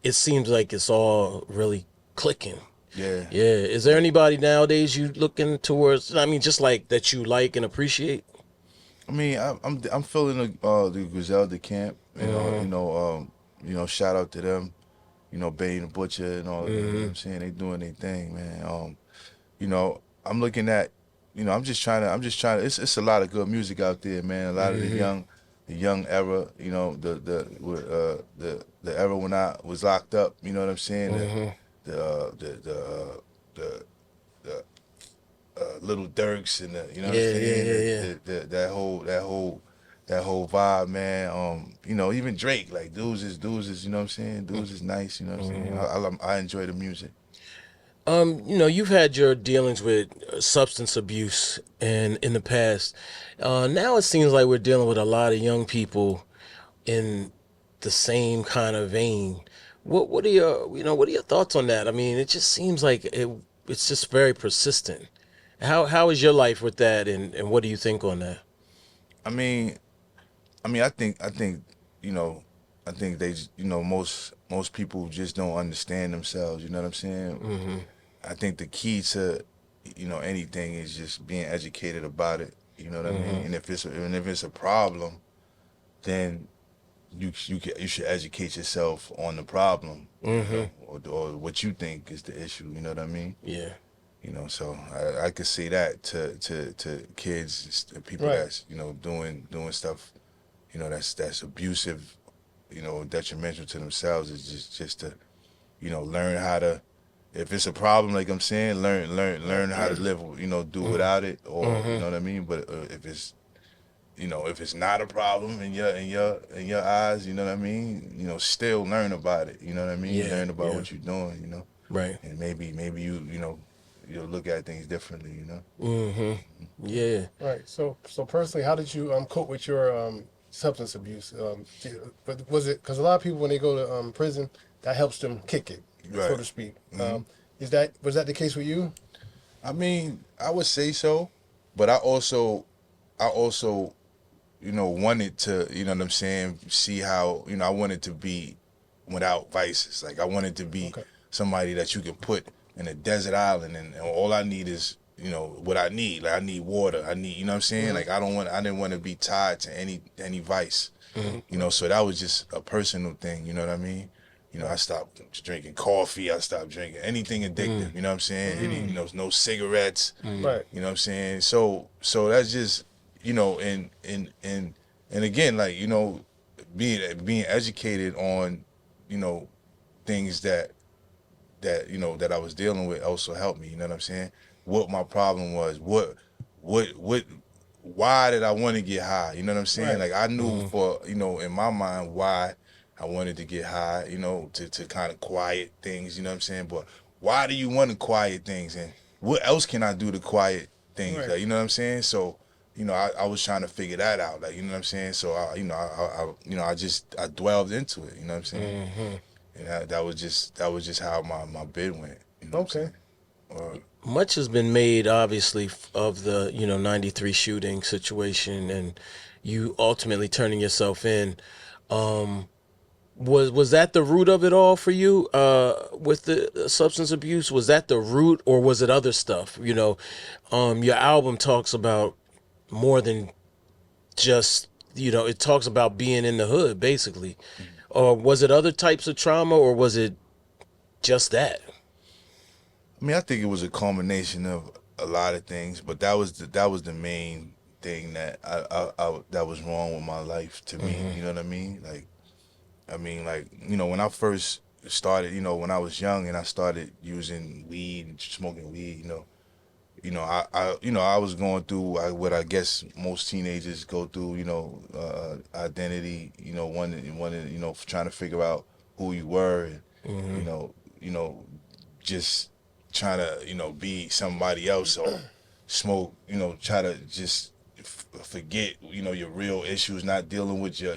It seems like it's all really clicking.
Yeah.
Yeah. Is there anybody nowadays you looking towards? I mean, just like that you like and appreciate.
I mean, I'm feeling the Griselda camp. You know, shout out to them. You know, Bane the Butcher and all of them. You know what I'm saying? They doing their thing, man. You know, I'm looking at, you know, I'm just trying to. It's a lot of good music out there, man. A lot of the young era. You know, the era when I was locked up. You know what I'm saying? The uh, the the uh, the the Little Dirks and the, you know what I'm
Yeah, yeah,
saying?
yeah, yeah.
That whole vibe, man. You know, even Drake, like dudes is, you know what I'm saying? Dudes is nice, you know what I'm saying? I enjoy the music.
You know, you've had your dealings with substance abuse in the past. Now it seems like we're dealing with a lot of young people in the same kind of vein. What are your what are your thoughts on that? I mean, it just seems like it's just very persistent. How is your life with that, and what do you think on that?
I mean, I think, you know, I think they, you know, most people just don't understand themselves. You know what I'm saying? I think the key to, you know, anything is just being educated about it. You know what I mean? And if it's a problem, then you should educate yourself on the problem, you know, or what you think is the issue. You know what I mean?
Yeah.
You know, so I could say that to kids, people
Right.
that's, you know, doing stuff, you know, that's abusive, you know, detrimental to themselves, is just to, you know, learn how to, if it's a problem, like I'm saying, learn how to live, you know, do without it, or you know what I mean. But if it's, you know, if it's not a problem in your eyes, you know what I mean, you know, still learn about it. You know what I mean?
Yeah,
Learn about
yeah.
what you're doing. You know,
Right.
and maybe you know, you'll look at things differently. You know.
Yeah.
Right. So personally, how did you cope with your substance abuse? But was it because a lot of people when they go to prison, that helps them kick it, so
Right.
to speak. Was that the case with you?
I mean, I would say so, but I also, you know, wanted to, you know what I'm saying, see how, you know, I wanted to be without vices. Like I wanted to be
Okay.
somebody that you can put in a desert island, and all I need is, you know, what I need. Like I need water. I need, you know what I'm saying? Like I didn't want to be tied to any vice. You know, so that was just a personal thing, you know what I mean? You know, I stopped drinking coffee, I stopped drinking anything addictive, you know what I'm saying? You know, no cigarettes,
Right.
you know what I'm saying? So that's just, you know, and again, like, you know, being educated on, you know, things that you know that I was dealing with also helped me. You know what I'm saying? What my problem was, what, why did I want to get high? You know what I'm saying?
Right.
Like I knew for, you know, in my mind why I wanted to get high. You know, to kind of quiet things. You know what I'm saying? But why do you want to quiet things? And what else can I do to quiet things?
Right.
Like, you know what I'm saying? So, you know, I was trying to figure that out. Like, you know what I'm saying? So you know, I dwelled into it. You know what I'm saying? And that was just how my bid went. You know what I'm
Okay.
saying?
Much has been made, obviously, of the 93 shooting situation, and you ultimately turning yourself in. Was that the root of it all for you, with the substance abuse? Was that the root, or was it other stuff? You know, your album talks about more than just, you know, it talks about being in the hood, basically. Or was it other types of trauma, or was it just that?
I mean, I think it was a culmination of a lot of things, but that was the main thing that I that was wrong with my life to me. You know what I mean? Like, you know, when I first started, you know, when I was young and I started using weed and smoking weed, I was going through what I guess most teenagers go through, identity, one, trying to figure out who you were, and you know, just trying to, be somebody else or smoke, try to just forget, your real issues, not dealing with your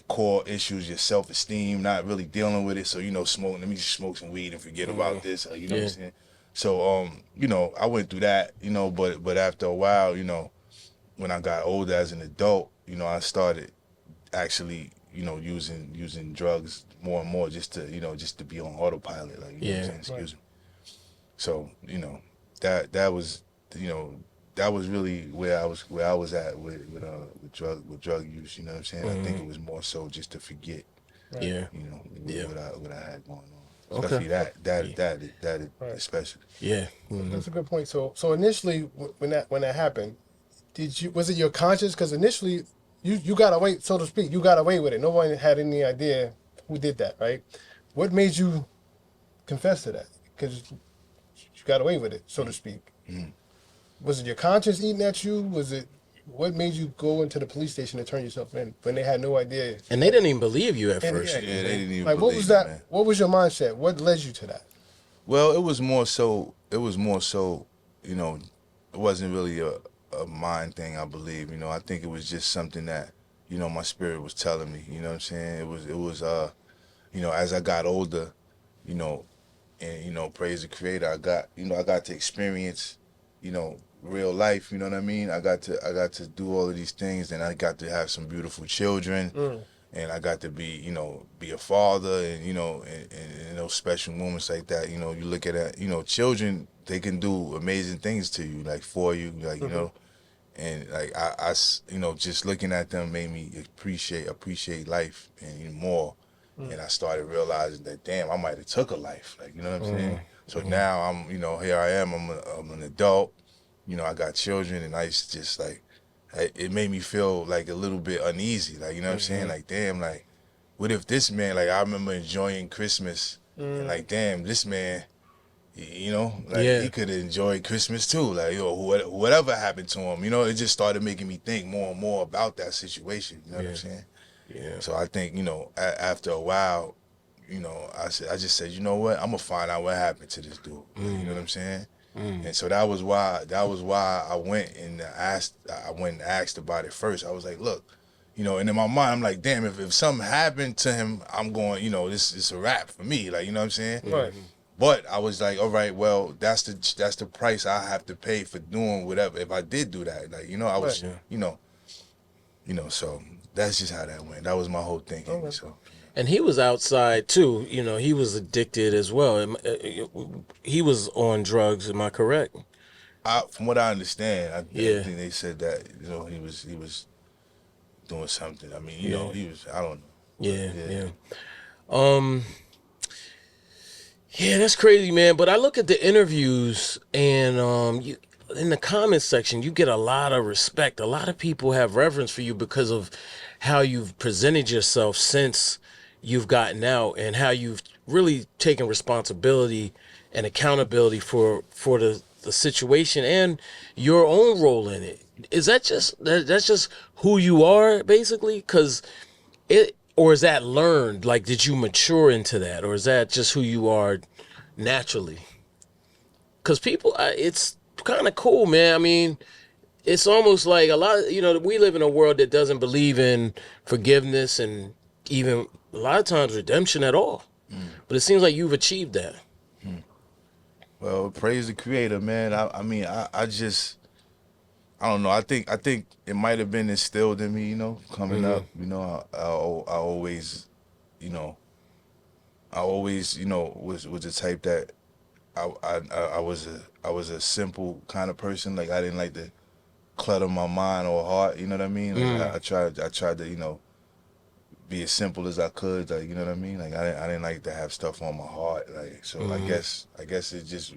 core issues, your self-esteem, not really dealing with it. So, smoking, let me just smoke some weed and forget about this, you know what I'm saying? So, I went through that, but after a while, when I got older as an adult, I started actually, using drugs more and more just to be on autopilot, like, you know what I'm saying? Excuse me. So, that was, that was really where I was at with drug use, you know what I'm saying? I think it was more so just to forget, what I had going on. Especially that especially.
Yeah.
That's a good point. So initially, when that happened, was it your conscience? Because initially, you got away, so to speak, you got away with it. No one had any idea who did that, right? What made you confess to that? Because you got away with it, so to speak.
Mm-hmm.
Was it your conscience eating at you? What made you go into the police station and turn yourself in when they had no idea?
And they didn't even believe you at first.
Yeah, they didn't even
like,
believe
what was that?
Man.
What was your mindset? What led you to that?
Well, it was more so, it wasn't really a mind thing, I believe. I think it was just something that, my spirit was telling me, you know what I'm saying? It was as I got older, and, praise the Creator, I got to experience, real life, you know what I mean? I got to do all of these things, and I got to have some beautiful children, and I got to be a father, and and those special moments like that. You look at it, children, they can do amazing things to you, like for you, like and like I just looking at them made me appreciate life and more. And I started realizing that, damn, I might have took a life, like, you know what I'm saying? So now I'm, here I am, I'm an adult. I got children, and I used to just, like, it made me feel, like, a little bit uneasy. Like, you know what I'm saying? Like, damn, like, what if this man, like, I remember enjoying Christmas, and, like, damn, this man, he could have enjoyed Christmas, too. Like, whatever happened to him, it just started making me think more and more about that situation. You know what I'm saying?
Yeah.
So I think, after a while, I just said, you know what? I'm going to find out what happened to this dude. You know what I'm saying? And so that was why I went and asked about it first. I was like, look, and in my mind, I'm like, damn, if something happened to him, I'm going, this is a wrap for me. Like, you know what I'm saying?
Right.
But I was like, all right, well, that's the price I have to pay for doing whatever. If I did do that, like, I was, so that's just how that went. That was my whole thinking. Okay. So.
And he was outside too. He was addicted as well. He was on drugs. Am I correct?
From what I understand, I think they said that he was doing something. I mean, he was. I don't know.
Yeah. Yeah, that's crazy, man. But I look at the interviews, and in the comments section, you get a lot of respect. A lot of people have reverence for you because of how you've presented yourself since you've gotten out, and how you've really taken responsibility and accountability for the situation and your own role in it. Is that that's just who you are, basically? Or is that learned? Like, did you mature into that, or is that just who you are naturally? Because people, it's kind of cool, man. I mean, it's almost like a lot of, we live in a world that doesn't believe in forgiveness and even a lot of times redemption at all. But it seems like you've achieved that.
Well, praise the Creator, man. I mean, I just, I don't know. I think it might have been instilled in me, coming up. I always, you know, was the type that I was a simple kind of person. Like I didn't like to clutter my mind or heart. You know what I mean? Like I tried to be as simple as I could. Like you know what I mean? Like I didn't like to have stuff on my heart. Like so I guess it just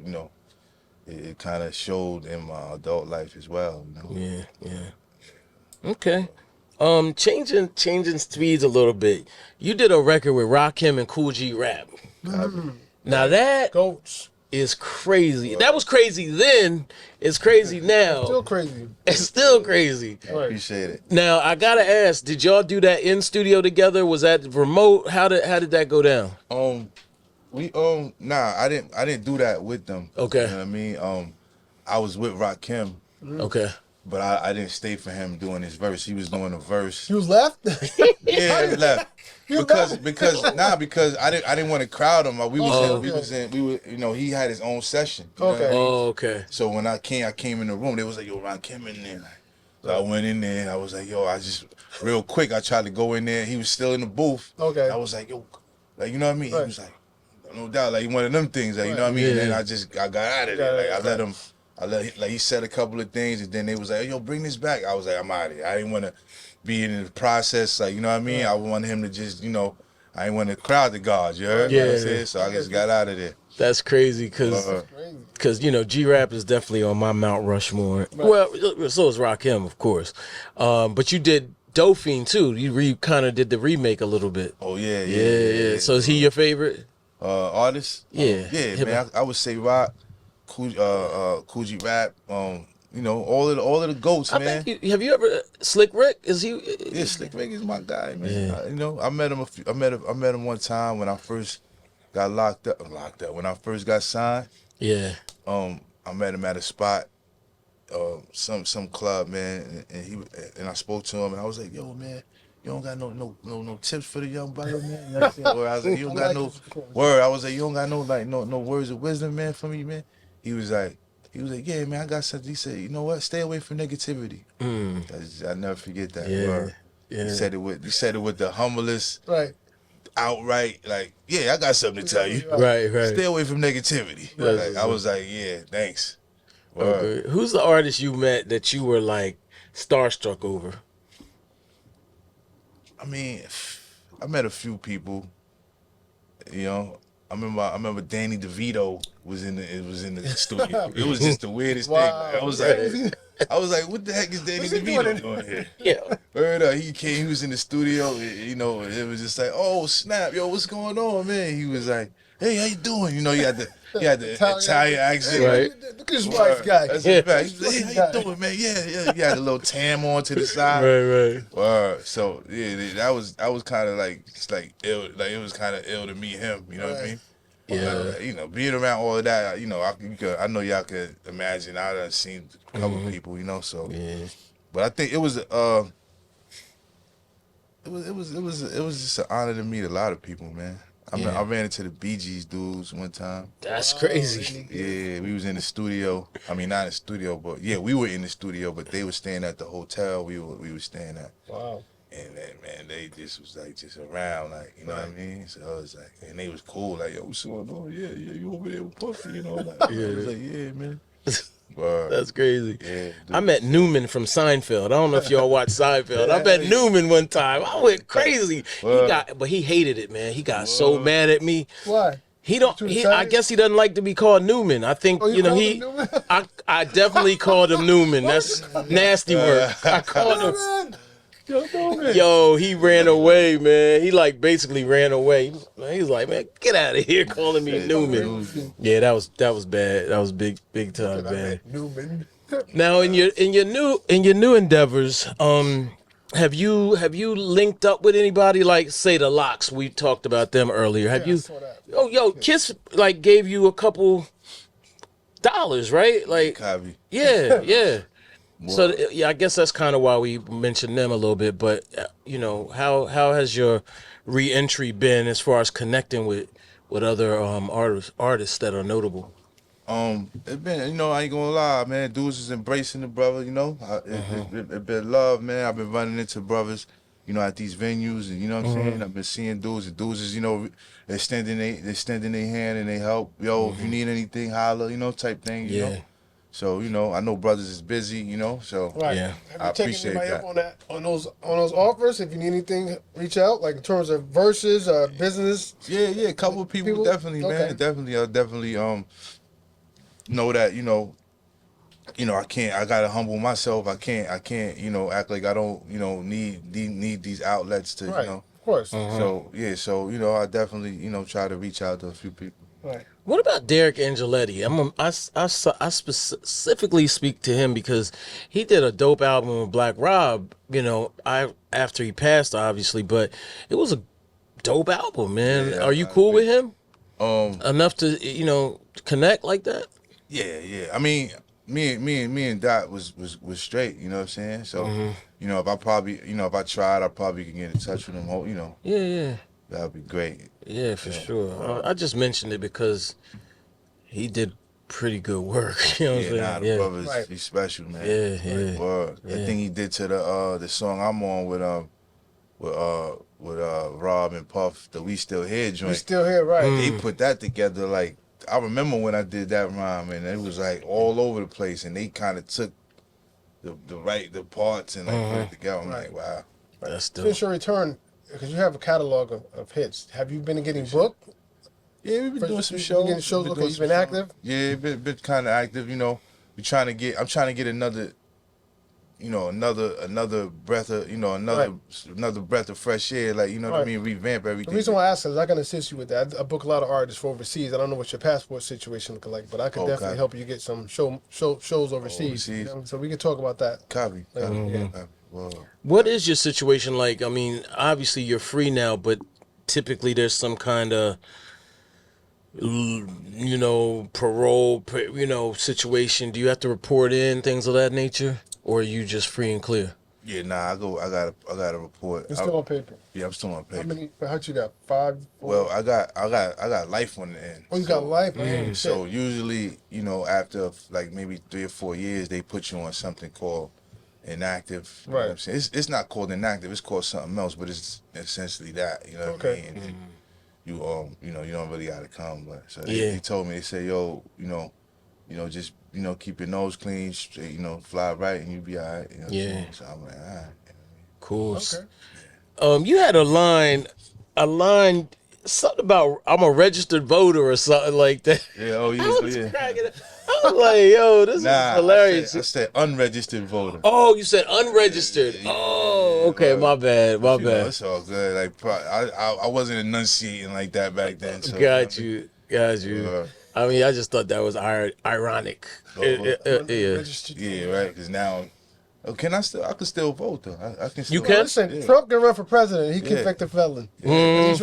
it kind of showed in my adult life as well.
Yeah. Okay. Changing speeds a little bit. You did a record with Rakim and Kool G Rap. Now that
Goats.
is crazy. That was crazy then. It's crazy now.
Still crazy.
It's still crazy.
I appreciate it.
Now I gotta ask: did y'all do that in studio together? Was that remote? How did that go down?
I didn't do that with them.
Okay.
You know what I mean? I was with Rakim,
Okay.
but I didn't stay for him doing his verse. He was doing a verse.
You was left?
Yeah, he left. Because I didn't want to crowd him. We were he had his own session. You know what I mean?
Oh, okay.
So when I came in the room, they was like, yo, Rakim in there. So I went in there, I was like, yo, real quick, I tried to go in there. He was still in the booth.
Okay.
I was like, yo, like, you know what I mean?
Right.
He was like, no doubt, like one of them things, like, you know what I mean?
Yeah.
And then I got out of there. Like he said a couple of things, and then they was like, yo, bring this back. I was like, I'm out of here. I didn't want to be in the process, like, you know what I mean? I wanted him to just, I didn't want to crowd the guards, you heard?
Yeah.
You know what I'm saying? So I just got out of there.
That's crazy because G Rap is definitely on my Mount Rushmore. Right. Well, so is Rakim, of course. But you did Dolphine too. You kind of did the remake a little bit.
Oh yeah.
So is he your favorite
artist?
Yeah.
Yeah, man. I would say Rock, Kool G Rap. All of the goats, man.
Have you ever Slick Rick? Is he?
Yeah, Slick Rick is my guy, man.
Yeah.
I met him. I met him one time when I first got locked up. When I first got signed.
Yeah.
I met him at a spot, some club, man, and I spoke to him, and I was like, yo, man, you don't got no tips for the young brother, man. You know what I'm saying? Or I was like, you don't got no word. I was like, you don't got no words of wisdom, man, for me, man. He was like, yeah, man, I got something. He said, you know what? Stay away from negativity. I never forget that word.
Yeah.
He said it with the humblest,
Right.
outright, like, yeah, I got something to tell you.
Right.
Stay away from negativity. Like, I was like, yeah, thanks.
Okay. Who's the artist you met that you were like starstruck over?
I mean, I met a few people. I remember Danny DeVito was in the studio. It was just the weirdest thing. Like, I was like, what the heck is Danny DeVito doing here?
Yeah.
Heard he came, he was in the studio, it was just like, oh snap, yo, what's going on, man? He was like, hey, how you doing? He had the Italian accent.
Right.
Look at this white guy.
That's a fact. He was like, hey, how you doing, man? Yeah. He had a little tam on to the side.
Right.
So yeah, that was kind of like, it's like ill. Like it was kind of ill to meet him. You know what I mean?
Yeah.
Being around all of that, I know y'all could imagine. I done seen a couple people, so.
Yeah.
But I think it was just an honor to meet a lot of people, man. I ran into the Bee Gees dudes one time.
That's crazy.
Yeah, we was in the studio. I mean, not in the studio, but yeah, we were in the studio, but they were staying at the hotel we were staying at.
Wow.
And then, man, they just was like just around, like, you know what I mean? So I was like, and they was cool, like, yo, what's going on? Yeah, you over there with Puffy, like, I was like, yeah, man.
That's crazy.
Yeah,
I met Newman from Seinfeld. I don't know if y'all watch Seinfeld. I met Newman one time. I went crazy. But he hated it, man. He got so mad at me.
Why?
I guess he doesn't like to be called Newman. I think I definitely called him Newman. That's nasty word. I called him. Yo, he ran away, man. He basically ran away. He was like, man, get out of here, calling me Newman. Yeah, that was bad. That was big time bad.
Newman.
Now in your new endeavors, have you linked up with anybody like say the Locks? We talked about them earlier. Have you? Oh, yo, Kiss gave you a couple dollars, right? Like, yeah. So I guess that's kind of why we mentioned them a little bit. But how has your re-entry been as far as connecting with other artists that are notable?
It been, you know, I ain't gonna lie, man. Dudes is embracing the brother, you know. It been love, man. I've been running into brothers, you know, at these venues, and you know what I'm saying. I've been seeing dudes, and dudes is, you know, extending their hand and they help. Yo, if you need anything, holler, you know, type thing, you know.
Yeah.
So you know, I know brothers is busy, you know. So
Right.
Yeah.
Have
I
you taken
appreciate
anybody
that.
up on that, on those offers? If you need anything, reach out. Like in terms of verses, business.
yeah, a couple of people, definitely,
Okay.
man, definitely, I'll definitely know that, I can't. I gotta humble myself. I can't. You know, act like I don't. You know, need these outlets to.
Right.
You know.
Of course.
So yeah. So you know, I definitely try to reach out to a few people.
Right.
What about Derek Angeletti? I specifically speak to him because he did a dope album with Black Rob. You know, after he passed, obviously, but it was a dope album, man.
Yeah,
Are you
I
cool
agree.
with him
Um.
enough to connect like that?
Yeah. I mean, me and Dot was straight. You know what I'm saying? So you know, if I tried, I probably could get in touch with him. You know,
Yeah.
that'd be great.
Yeah, for sure. I just mentioned it because he did pretty good work. You know what I'm
Yeah,
saying?
the brother's
Right.
he's special, man.
Yeah.
Word. The thing he did to the song I'm on with Rob and Puff, the We Still Here
We
joint.
still here, right?
They put that together like I remember when I did that rhyme, and it was like all over the place, and they kind of took the parts and like put it together. I'm
Right.
like, wow.
That's dope.
Since your return, because you have a catalog of hits, have you been getting booked?
Yeah, we've been doing some
You
shows.
getting shows?
We've
Okay,
doing
you've
some
been
shows.
active.
Yeah, been kind of active. You know, I'm trying to get another. Another breath of another breath of fresh air, like you know what I
Right.
mean, revamp
The
everything.
reason why I ask is I can assist you with that. I book a lot of artists for overseas. I don't know what your passport situation look like, but I could
Okay.
definitely help you get some shows overseas. You know? So we can talk about that.
Copy.
Yeah.
Whoa.
What is your situation like? I mean, obviously you're free now, but typically there's some kind of, parole, situation. Do you have to report in things of that nature, or are you just free and clear?
Yeah, nah, I got a report.
It's still on paper.
Yeah, I'm still on paper.
How many? How you got? 5, 4?
Well, I got life on the end.
Oh, you got life?
So usually, after like maybe 3 or 4 years, they put you on something called inactive. You know what I'm saying? It's not called inactive. It's called something else, but it's essentially that. You know what I mean? And then you don't really gotta come. But so they told me, they said, yo, just keep your nose clean, straight, fly right, and you be all right. You know what I'm saying? So I'm like, all right.
Cool.
Okay.
You had a line, something about I'm a registered voter or something like that.
Yeah, oh yeah,
I was cracking up. I was like, yo, this is hilarious.
I said unregistered voter.
Oh, you said unregistered. Oh, okay, my bad.
It's all good. Like I wasn't enunciating like that back then. So,
Got you. I mean, I just thought that was ironic.
Yeah, right. Because now, I can still vote though. I can. Still,
You can?
Listen, Trump can run for president. He convicted felon. And he's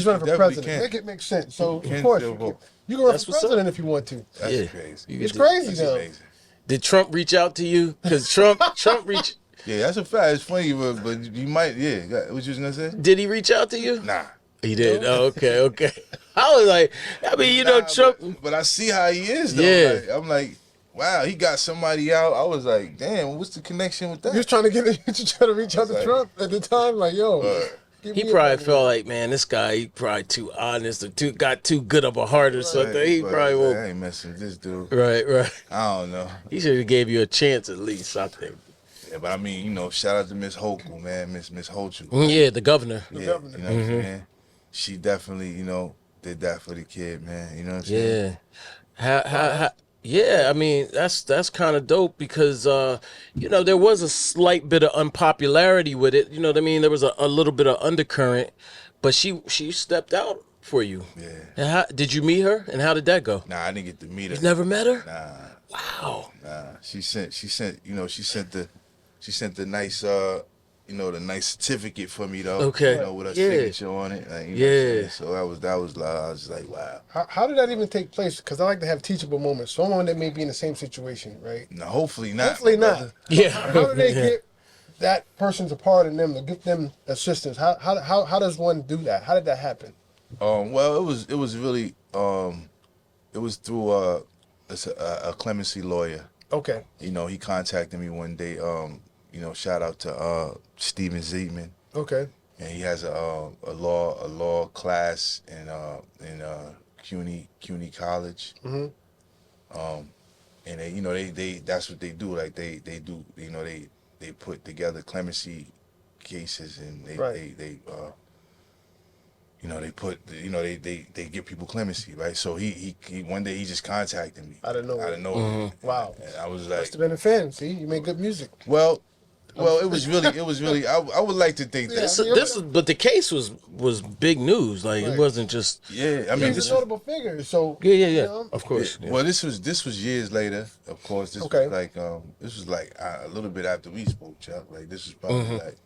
running for president.
Can.
Make it make sense. So
can
of course
still vote.
you can run
That's
for
what's up.
president if you want to.
That's crazy.
It's crazy
That's
though.
amazing.
Did Trump reach out to you? Because Trump reached.
Yeah, that's a fact. It's funny, but you might. Yeah, what you was gonna say?
Did he reach out to you?
Nah.
He did. Oh, okay. I was like, I mean, Trump.
But I see how he is though.
Yeah.
Like, I'm like, wow, he got somebody out. I was like, damn, what's the connection with that?
You was trying to reach out to
like-
Trump at the time, like yo. give
He
me a
probably
fucking-
felt like, man, this guy, he probably too honest or got too good of a heart or something. He
But
probably
I
won't.
ain't messing with this dude.
Right.
I don't know.
He should have gave you a chance at least, I think.
Yeah, but I mean, shout out to Miss Hochul, man, Miss Hochul.
Yeah, the governor.
Yeah,
governor.
you know what I'm saying? She definitely, did that for the kid, man. You know what I'm saying?
Yeah. How yeah, I mean, that's kind of dope because, there was a slight bit of unpopularity with it. You know what I mean? There was a little bit of undercurrent, but she stepped out for you.
Yeah.
And did you meet her? And how did that go?
Nah, I didn't get to meet her.
You never met her?
Nah,
Wow.
she sent the nice the nice certificate for me though.
Okay.
With her
Yeah.
signature on it. Like,
Yeah.
So that was I was just like, wow.
How did that even take place? Because I like to have teachable moments. Someone that may be in the same situation, right?
No, hopefully not.
Hopefully not.
brother.
Yeah.
How do they get that person's a part in them to give them assistance? How does one do that? How did that happen?
Well, it was really it was through it's a clemency lawyer.
Okay.
You know, he contacted me one day. You know, shout out to Steven Zeitman.
Okay.
And he has a law class in CUNY College. And they, you know, they that's what they do. Like they do, you know, they put together clemency cases, and they you know, they put, you know, they give people clemency, right? So he one day he just contacted me
I don't know. Wow.
and I was
Must
like,
have been a fan. See, you make good music.
well, it was really. I would like to think that.
But the case was big news. Like it wasn't just.
Yeah, I mean,
he's a notable figure. So
Yeah.
you know,
Of course.
Yeah. Well, this was years later. Of course, this was like a little bit after we spoke, Chuck. Like this was probably like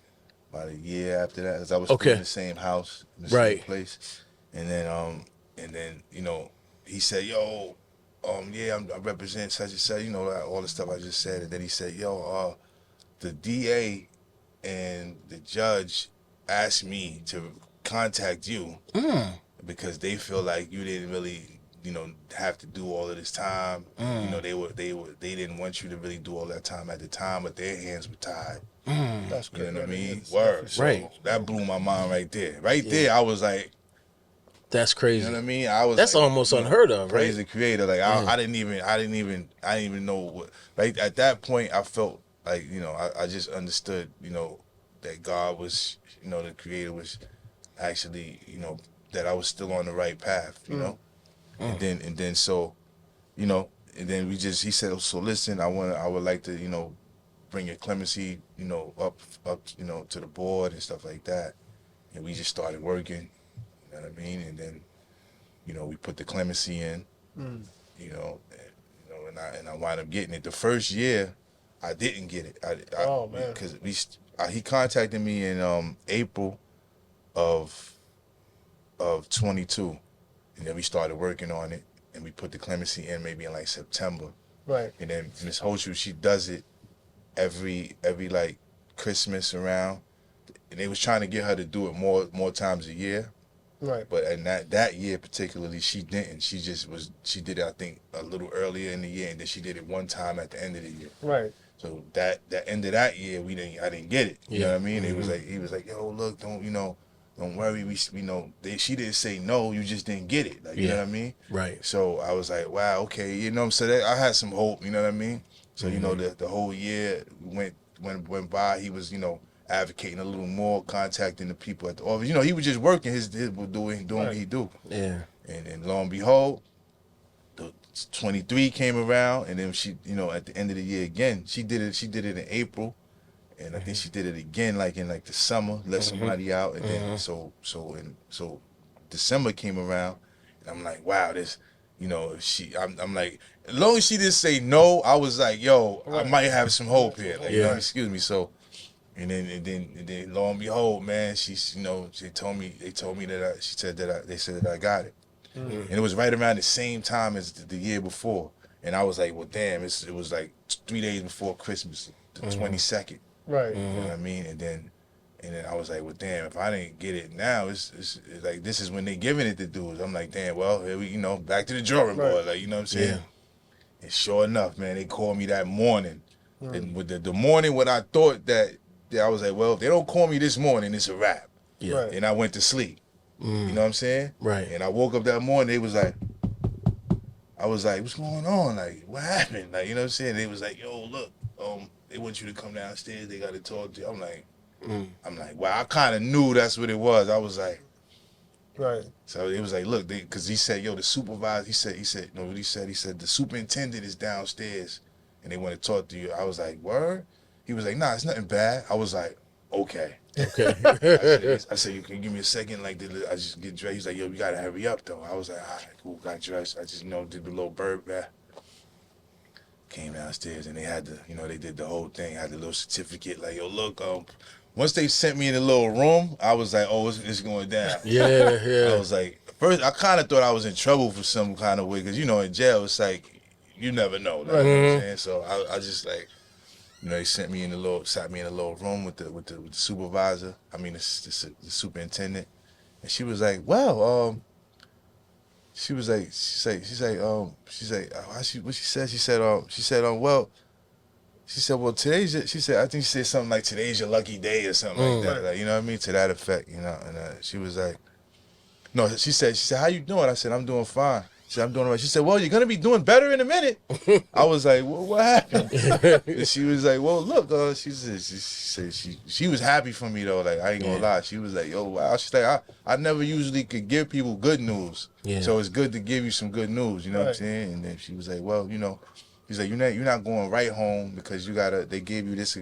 about a year after that, because I was still in the same house, in the same place, and then you know, he said, "Yo, yeah, I represent such and such," you know, all the stuff I just said, and then he said, "Yo, the DA and the judge asked me to contact you because they feel like you didn't really, you know, have to do all of this time. You know, they didn't want you to really do all that time at the time, but their hands were tied."
that's
You know what I mean?
It's
Word. So
right.
that blew my mind right there. There, I was like,
That's crazy.
you know what I mean? I was.
That's
like,
almost unheard of, right?
Praise the Creator. Like I didn't even know what. Like at that point, I felt like, you know, I just understood, you know, that God was, you know, the Creator was actually, you know, that I was still on the right path, you know, and then so, you know, and then he said, so listen, I would like to, you know, bring your clemency, you know, up, you know, to the board and stuff like that, and we just started working, you know what I mean, and then, you know, we put the clemency in, you know, and I wound up getting it. The first year, I didn't get it.
Oh man,
because he contacted me in April of 22, and then we started working on it, and we put the clemency in maybe in like September.
right.
And then Miss Holshu, she does it every like Christmas around, and they was trying to get her to do it more times a year.
Right.
But in that year particularly, she didn't. She did it, I think, a little earlier in the year, and then she did it one time at the end of the year.
Right.
So that end of that year, I didn't get it. You know what I mean? He was like, yo, look, don't worry. You know, she didn't say no. You just didn't get it. Like, you know what I mean?
Right.
So I was like, wow, okay. You know, so I had some hope. You know what I mean? So you know, the whole year went by. He was, you know, advocating a little more, contacting the people at the office. You know, he was just working doing what he do.
Yeah.
And lo and behold, the 23 came around, and then she, you know, at the end of the year again, she did it in April, and I think she did it again like in like the summer, let somebody out, and then so December came around, and I'm like, wow, this, you know, I'm like, as long as she didn't say no, I was like, yo, I might have some hope here, like, you know, excuse me, so. And then lo and behold, man, she's, you know, they told me that they said that I got it. And it was right around the same time as the year before. And I was like, well, damn, it was like 3 days before Christmas, the 22nd.
Right.
You know what I mean? And then I was like, well, damn, if I didn't get it now, it's like, this is when they giving it to dudes. I'm like, damn, well, here we, you know, back to the drawing board, like, you know what I'm saying?
Yeah.
And sure enough, man, they called me that morning. And with the morning when I thought that I was like, well, if they don't call me this morning, it's a wrap.
Yeah.
Right.
And I went to sleep. You know what I'm saying?
Right.
And I woke up that morning, I was like, what's going on? Like, what happened? Like, you know what I'm saying? They was like, yo, look, they want you to come downstairs. They got to talk to you. I'm like, wow, I kind of knew that's what it was. I was like,
right.
So it was like, look, because he said, yo, the supervisor, he said, no, what he said, the superintendent is downstairs and they want to talk to you. I was like, word? He was like, nah, it's nothing bad. I was like, okay.
Okay.
I said, you can give me a second, like, I just get dressed. He's like, yo, you gotta hurry up though. I was like, all right, cool, got dressed. I just, you know, did the little bird bath. Came downstairs and they had the, you know, they did the whole thing, had the little certificate, like, yo, look, once they sent me in the little room, I was like, oh, it's going down.
Yeah.
I was like, first, I kind of thought I was in trouble for some kind of way, because, you know, in jail, it's like, you never know. Like, you know what I'm saying? So I just like, you know, they sat me in a little room with the supervisor. I mean, the superintendent, and she was like, "Well, she was like, well, she said, well, she said, I think she said something like, today's your lucky day or something like that. Like, you know what I mean? To that effect, you know? And she was like, no, she said, how you doing? I said, I'm doing fine. She said, I'm doing all right. She said, well, you're going to be doing better in a minute. I was like, well, what happened? And she was like, well, look, she said she was happy for me, though. Like, I ain't going to lie. She was like, yo, wow. She's like, I never usually could give people good news. Yeah. So it's good to give you some good news, you know what I'm saying? And then she was like, well, you know, he's like, you're not going right home because they gave you this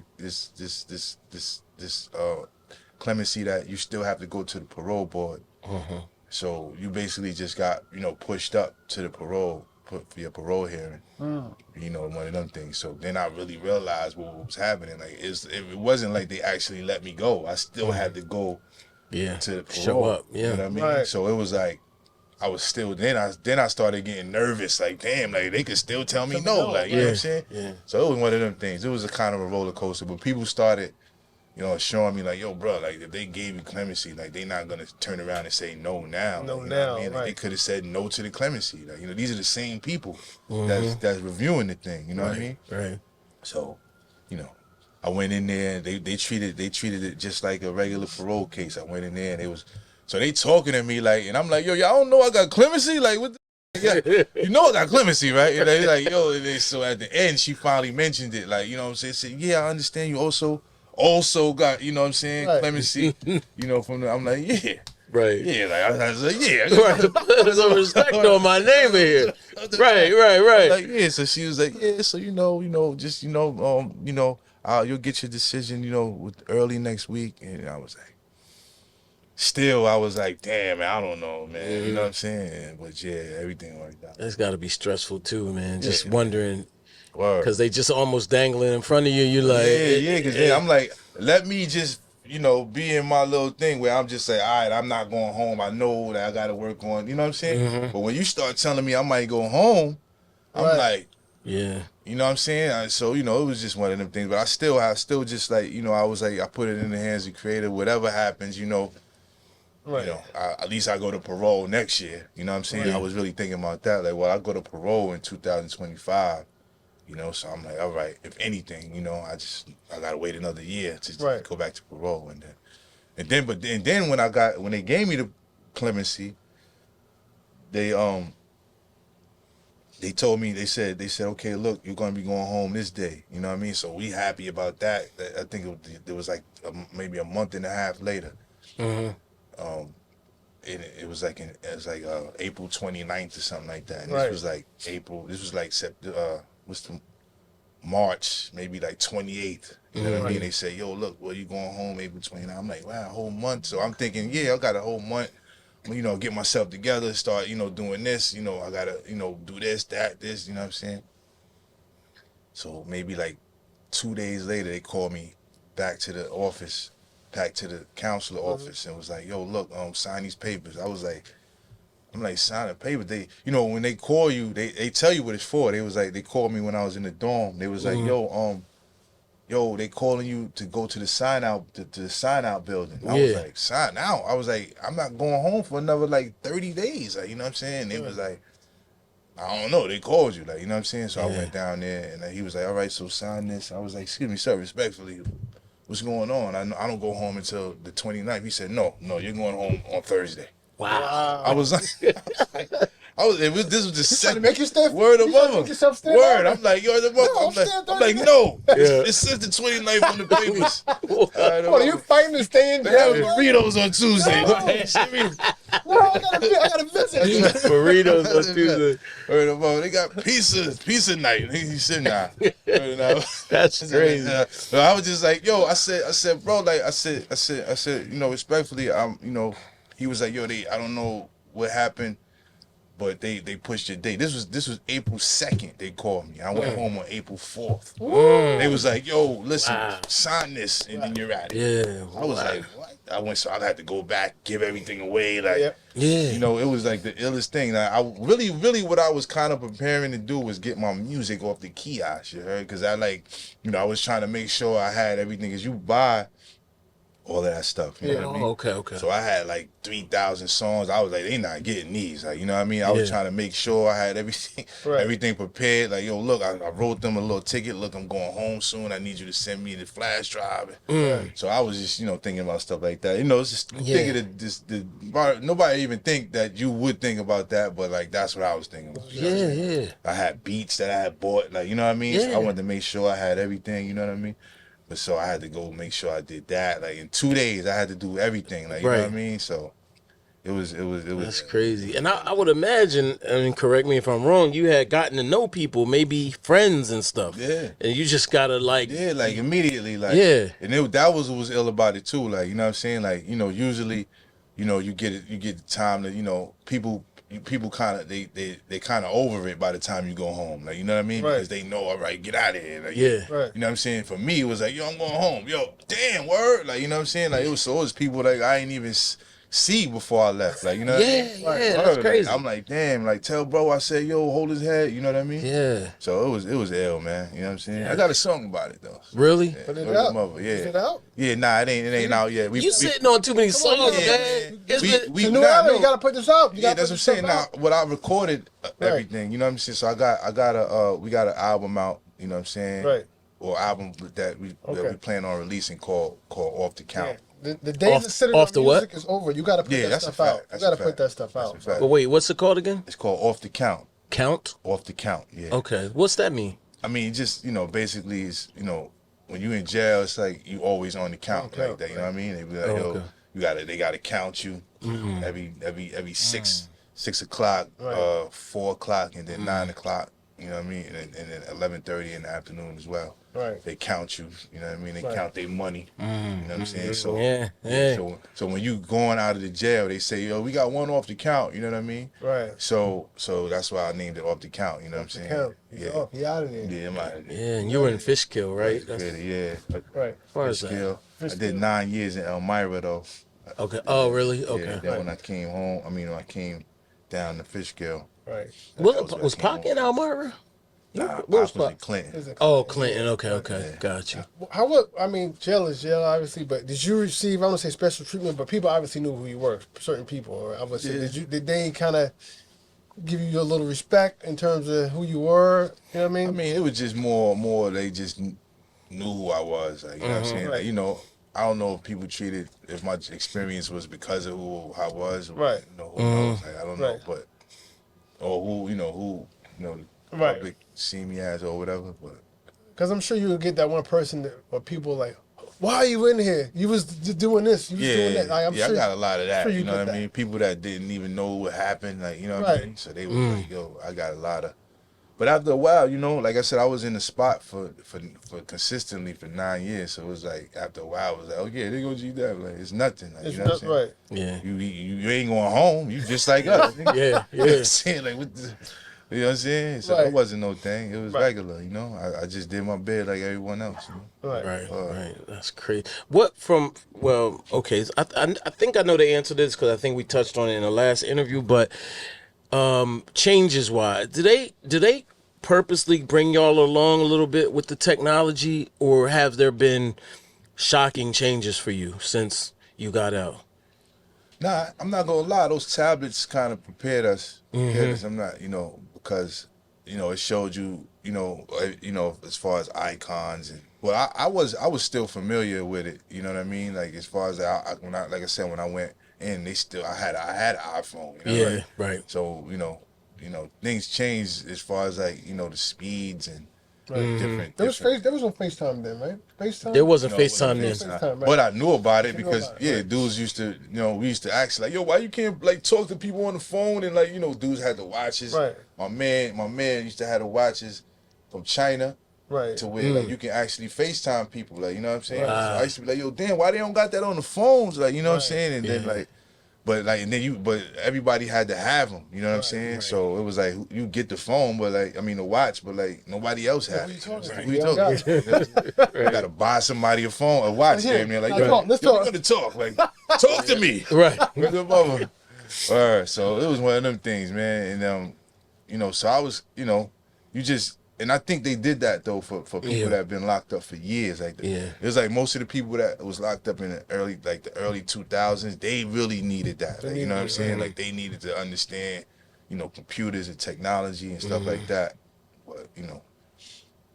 clemency that you still have to go to the parole board. So you basically just got, you know, pushed up to the parole for your parole hearing. You know, one of them things. So then I really realized what was happening. Like, it wasn't like they actually let me go. I still had to go to the parole.
Show up. Yeah.
You know what I mean? Right. So it was like, I was still, then I started getting nervous. Like, damn, like they could still tell me no. Like, you know what I'm saying? Yeah. So it was one of them things. It was a kind of a roller coaster. But people started, you know, showing me like, yo, bro, like if they gave you clemency, like they not gonna turn around and say no now.
No,
like, you
now,
know what I mean? Like, they could have said no to the clemency. Like, you know, these are the same people that's reviewing the thing. You know what I mean?
Right.
So, you know, I went in there. They treated it just like a regular parole case. I went in there and so they talking to me like, and I'm like, yo, y'all don't know I got clemency? Like, what? Yeah, you know I got clemency, right? And they like, yo. So at the end, she finally mentioned it. Like, you know what I'm saying? Said, yeah, I understand. You also got, you know what I'm saying, clemency. You know, I'm like, yeah.
Right.
Yeah, like I was like, yeah.
There's some respect on my name here. Right.
Like, yeah. So she was like, yeah. So just you'll get your decision, early next week. And I was like, I was like, damn, man, I don't know, man. You know what I'm saying? But yeah, everything worked out.
It's got to be stressful too, man. Just wondering. Because they just almost dangling in front of you. You like,
because I'm like, let me just, be in my little thing where I'm just like, all right, I'm not going home. I know that I got to work on, you know what I'm saying? But when you start telling me I might go home, I'm like,
yeah,
you know what I'm saying? So, it was just one of them things. But I still just like, I was like, I put it in the hands of creator. Whatever happens, at least I go to parole next year. You know what I'm saying? I was really thinking about that. Like, well, I go to parole in 2025. So I'm like, all right, if anything, I gotta wait another year to go back to parole, and then when they gave me the clemency, they told me, they said, okay, look, you're gonna be going home this day. You know what I mean? So we happy about that. I think it was like maybe a month and a half later. It was like April 29th or something like that. And this was like April. This was like March, maybe like 28th. You know what I mean? They say, yo, look, well, you going home April 29th. I'm like, wow, a whole month. So I'm thinking, I got a whole month. Get myself together, start, doing this. I gotta, do this, that, this. You know what I'm saying? So maybe like 2 days later, they called me back to the office, back to the counselor office, and was like, yo, look, sign these papers. I'm like, sign a paper. They, when they call you, they tell you what it's for. They was like, they called me when I was in the dorm. They was like, yo, they calling you to go to the sign out, to the sign out building. I was like, sign out? I was like, I'm not going home for another like 30 days. Like, you know what I'm saying? They was like, I don't know. They called you, like, you know what I'm saying? So I went down there, and he was like, all right, so sign this. I was like, excuse me, sir, respectfully, what's going on? I don't go home until the 29th. He said, no, you're going home on Thursday.
Wow.
I was like, this was the second.
Make you stand,
word of mother. Word. I'm like, yo, the mother.
No,
I'm like, no. It says the 29th on the papers.
Hold on, you fighting to stay in
They
jail?
have burritos on Tuesday.
No, I gotta visit.
Burritos on Tuesday.
Word of mother. They got pizza night. He said, nah.
That's crazy.
So I was just like, yo, I said, bro, like, I said, respectfully, he was like, yo, I don't know what happened, but they pushed your date. This was April 2nd. They called me. I went home on April 4th. They was like, yo, listen, sign this, and then you're out of here. I was like, what? So I had to go back, give everything away. Like, it was like the illest thing. Like, I really, what I was kind of preparing to do was get my music off the kiosk, you heard? Because I was trying to make sure I had everything. Because you buy all of that stuff. You know what I mean?
Okay.
So I had like 3,000 songs. I was like, they not getting these. Like, you know what I mean? I was trying to make sure I had everything, everything prepared. Like, yo, look, I wrote them a little ticket. Look, I'm going home soon. I need you to send me the flash drive. So I was just, thinking about stuff like that. It's just thinking that nobody even think that you would think about that, but like that's what I was thinking about.
Yeah.
I had beats that I had bought, like, you know what I mean? So I wanted to make sure I had everything, you know what I mean? But so I had to go make sure I did that. Like in 2 days, I had to do everything. Like, you know what I mean? So it was.
That's crazy. And I would imagine, I mean, correct me if I'm wrong, you had gotten to know people, maybe friends and stuff. Yeah. And you just gotta like.
Yeah, like immediately, like. Yeah. And that was what was ill about it too. Like, you know what I'm saying? Like, usually, you get the time to, people kind of they kind of over it by the time you go home, like, you know what I mean? Because they know, all right, get out of here, like, you know what I'm saying? For me, it was like, yo, I'm going home, yo, damn, word, like, you know what I'm saying? Like, it was people like I ain't even see before I left, like, you know what I mean?
That's crazy.
I'm like, damn, like, tell bro I said, yo, hold his head, you know what I mean?
Yeah.
So it was ill, man, you know what I'm saying? I got a song about it though.
Really?
Yeah.
Put it out. Is it out?
Yeah, nah, it ain't out yet.
You sitting on too many songs, man.
It's a new album. You gotta put this out.
Yeah, that's what I'm saying. Now, what I recorded everything, you know what I'm saying? So we got an album out, you know what I'm saying? Right. Or album that we plan on releasing called Off the Count.
Yeah. The days of sitting on music is over. You gotta put that stuff out. You gotta put that stuff out.
But wait, what's it called again?
It's called Off the Count.
Count?
Off the Count, yeah.
Okay. What's that mean?
I mean, just, basically, it's, when you in jail, it's like you always on the count like that. You know what I mean? They be like, they gotta count you every 6 o'clock, 4 o'clock, and then 9 o'clock. You know what I mean? And then 11:30 in the afternoon as well. Right. They count you. You know what I mean? They count their money. You know what I'm saying? So so when you going out of the jail, they say, yo, we got one off the count. You know what I mean? Right. So that's why I named it Off the Count. You know what I'm saying?
Count. Yeah. He out of there.
Yeah, I'm out of there.
Yeah, and you were in Fishkill, right?
Yeah.
Right.
Fishkill. I did 9 years in Elmira though.
Okay. Oh, really? Okay.
Yeah, then when I came home, when I came down to Fishkill.
Right.
Was Pac in Elmira?
Nah, Pac was in Clinton.
Oh, Clinton. Okay. Got you.
Jail is jail, obviously, but did you receive, I don't say special treatment, but people obviously knew who you were, certain people, or I would say, did they kind of give you a little respect in terms of who you were? You know what I mean?
I mean, it was just more they just knew who I was. Like, you know what I'm saying? Like, I don't know if my experience was because of who I was. Or, who knows? Like, I don't know, but, or who the public see me as or whatever. But
because I'm sure you would get that one person or people like, why are you in here? You was just doing this. You was doing that. Like, I'm sure,
I got a lot of that.
Sure
you know what I mean? People that didn't even know what happened. Like, you know what I mean? So they were like, yo, I got a lot of. But after a while, like I said, I was in the spot for consistently for 9 years. So it was like, after a while, I was like, oh yeah, they go G Dep. Like, it's nothing. Like, you know what I'm saying?
Right.
Yeah.
You ain't going home. You just like us.
Yeah.
You know what I'm saying? Like, you know what I'm saying? So it wasn't no thing. It was regular, I just did my bed like everyone else.
Right. That's crazy. Okay. I think I know the answer to this because I think we touched on it in the last interview, but changes wise, do they purposely bring y'all along a little bit with the technology, or have there been shocking changes for you since you got out?
Nah, I'm not gonna lie. Those tablets kind of prepared us. I'm not, because, it showed you, as far as icons and. Well, I was still familiar with it. You know what I mean? Like, as far as when I went in, I had an iPhone.
Right.
So things changed as far as like the speeds and different.
There was no FaceTime then, right? FaceTime.
There wasn't FaceTime then.
FaceTime, right?
But I knew about it because dudes used to, we used to ask like, yo, why you can't like talk to people on the phone, and like dudes had the watches. Right. My man used to have the watches from China. Right. To where like you can actually FaceTime people, like, you know what I'm saying? So I used to be like, yo, damn, why they don't got that on the phones? Like, you know what I'm saying? And then like, but everybody had to have them, you know what I'm saying? Right. So it was like, you get the phone, but like, the watch, but like nobody else had it. Who you talking to? You gotta buy somebody a watch, damn near. Like, let's talk. We're gonna talk. Like, talk to me.
Right.
Alright, so it was one of them things, man. And so I was, you just. and I think they did that though for people that have been locked up for years. Like it was like most of the people that was locked up in the early 2000s, they really needed that. Like, you know what I'm saying? Like they needed to understand, you know, computers and technology and stuff like that. But you know,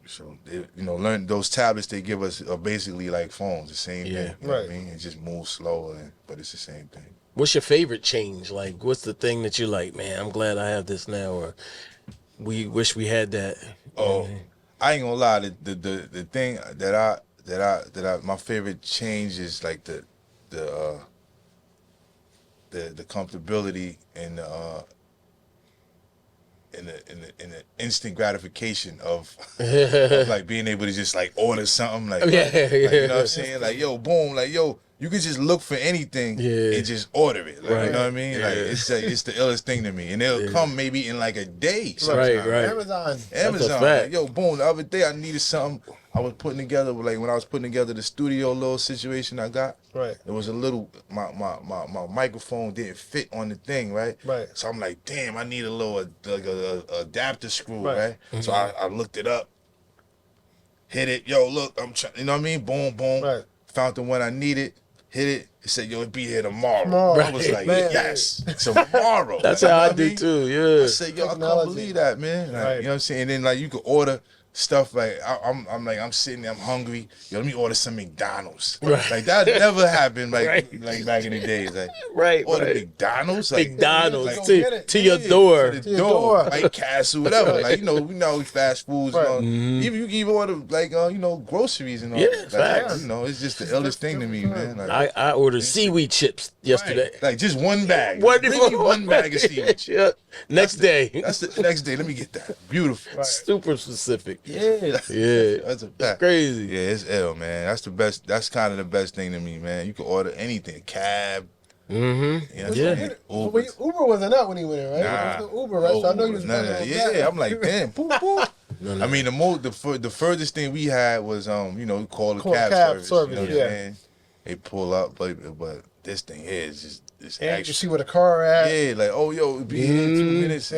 so they, you know, learn those tablets they give us are basically like phones, the same thing. You know what I mean? It just moves slower, but it's the same thing.
What's your favorite change? Like, what's the thing that you're like, man, I'm glad I have this now, or we wish we had that?
Oh, I ain't gonna lie. The thing that I my favorite change is like the comfortability and in the instant gratification of like being able to just like order something like, like you know what I'm saying, like yo boom, like yo you can just look for anything and just order it, like, you know what I mean, like it's the illest thing to me, and it'll come maybe in like a day sometimes.
Right.
Amazon,
like, yo boom, the other day I needed something. I was putting together, like when I was putting together the studio little situation I got, it was a little, my microphone didn't fit on the thing, right? So I'm like, damn, I need a little like a adapter screw, right? So I looked it up, hit it, yo look, I'm trying, you know what I mean, boom boom, found the one I needed, hit it, it said yo it'll be here tomorrow. I was like, yes, tomorrow.
That's how I do too.
I said, yo, I can't believe that, man. Like, you know what I'm saying? And then like you could order stuff like I'm sitting there, I'm hungry. Yo, let me order some McDonald's. Like that never happened like back in the days. Like order McDonald's, like
McDonald's
like,
to your door.
To the door. White Castle, whatever. Like, you know fast foods. You know, even you can even order like you know, groceries and all. Like, you know, it's just the illest thing to me, man. Like,
I ordered seaweed chips yesterday.
Like just one bag. One bag of seaweed chips.
Next day.
That's the next day. Let me get that. Beautiful.
Super specific.
Yeah.
That's
a fact.
Crazy.
Yeah, it's ill, man. That's the best. That's kind of the best thing to me, man. You can order anything, cab. You know,
Uber wasn't out when he went in, right?
Nah.
It was the Uber, right? So I know you was
I'm like, damn, boop, boop. I mean, the furthest thing we had was you know, we call the cab service. You know what I'm saying? They pull up, but this thing here is just it's
and
extra.
you see where the car at.
Yeah, like, oh yo, be here in 2 minutes.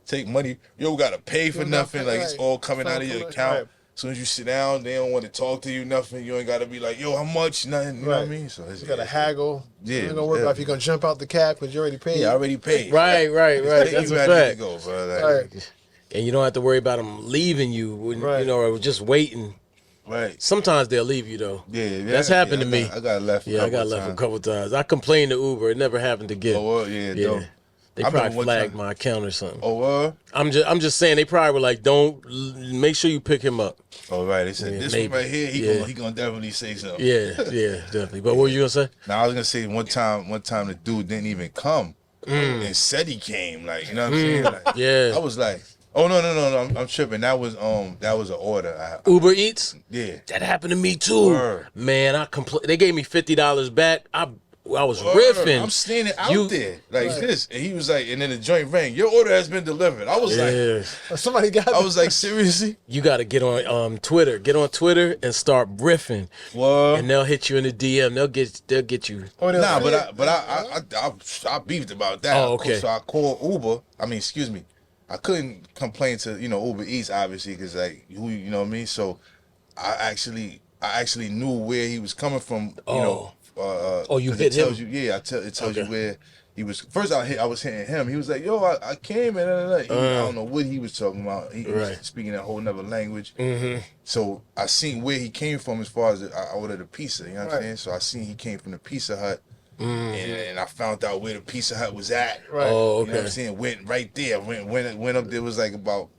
Take money. Yo, gotta pay for nothing. Like it's all coming out of your account. As soon as you sit down, they don't want to talk to you, nothing. You ain't gotta be like, yo, how much? Nothing. You know what I mean? So
you gotta haggle.
Yeah.
You're gonna work out if you're gonna jump out the cab because you already paid.
Yeah, I already paid.
Right. That's a fact.
Go, bro. Like,
and you don't have to worry about them leaving you, when, you know, or just waiting.
Right.
Sometimes they'll leave you though.
Yeah.
That's happened to me.
I got left.
I got left a couple times. I complained to Uber. It never happened again.
Oh well, yeah.
They probably flagged my account or something.
Oh well.
I'm just saying they probably were like, don't make sure you pick him up.
Oh right. They said this one right here. He gonna definitely say something.
Yeah, definitely. But what were you gonna say?
Now I was gonna say one time the dude didn't even come and said he came. Like, you know what I'm saying? Like, I was like, oh no, I'm tripping. That was an order.
Uber Eats?
Yeah.
That happened to me too.
Word.
Man, they gave me $50 back. I was riffing.
I'm standing out there like this, and he was like, and then the joint rang. Your order has been delivered. I was like,
somebody got.
I was like, seriously?
You got to get on Twitter. Get on Twitter and start riffing.
What?
And they'll hit you in the DM. They'll get you.
Nah, but I beefed about that.
Oh, okay.
So I called Uber. I mean, excuse me. I couldn't complain to Uber Eats obviously because like you know what I mean. So I actually knew where he was coming from. You know.
You hit him?
It tells you where he was. First, I was hitting him. He was like, "Yo, I came and I don't know what he was talking about. He was speaking a whole nother language." So I seen where he came from as far as I ordered a pizza. You know what I'm saying? So I seen he came from the Pizza Hut, and I found out where the Pizza Hut was at.
Right.
Oh, okay.
You know what I'm saying? Went right there. Went up there. Was like about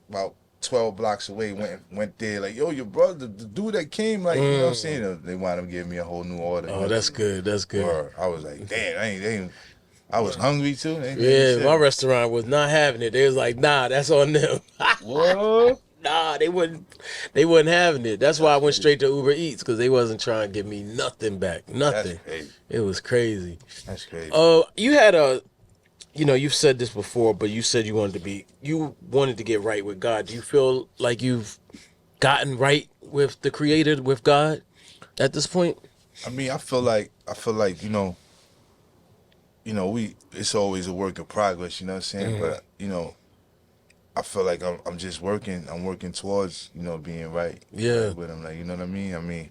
12 blocks away, went there, like, yo, your brother, the dude that came, like, you know what I'm saying? They wound up giving me a whole new order.
Oh, that's good. That's good.
Or I was like, damn, I was hungry too.
My restaurant was not having it. They was like, nah, that's on them.
What?
Nah, they wasn't having it. That's why I went straight to Uber Eats, because they wasn't trying to give me nothing back. Nothing.
That's crazy.
It was crazy.
That's crazy.
You had you've said this before, but you said you wanted to get right with God. Do you feel like you've gotten right with the Creator, with God, at this point?
I mean, I feel like it's always a work in progress. You know what I'm saying? But I feel like I'm just working. I'm working towards being right.
Yeah.
Right with him, like you know what I mean.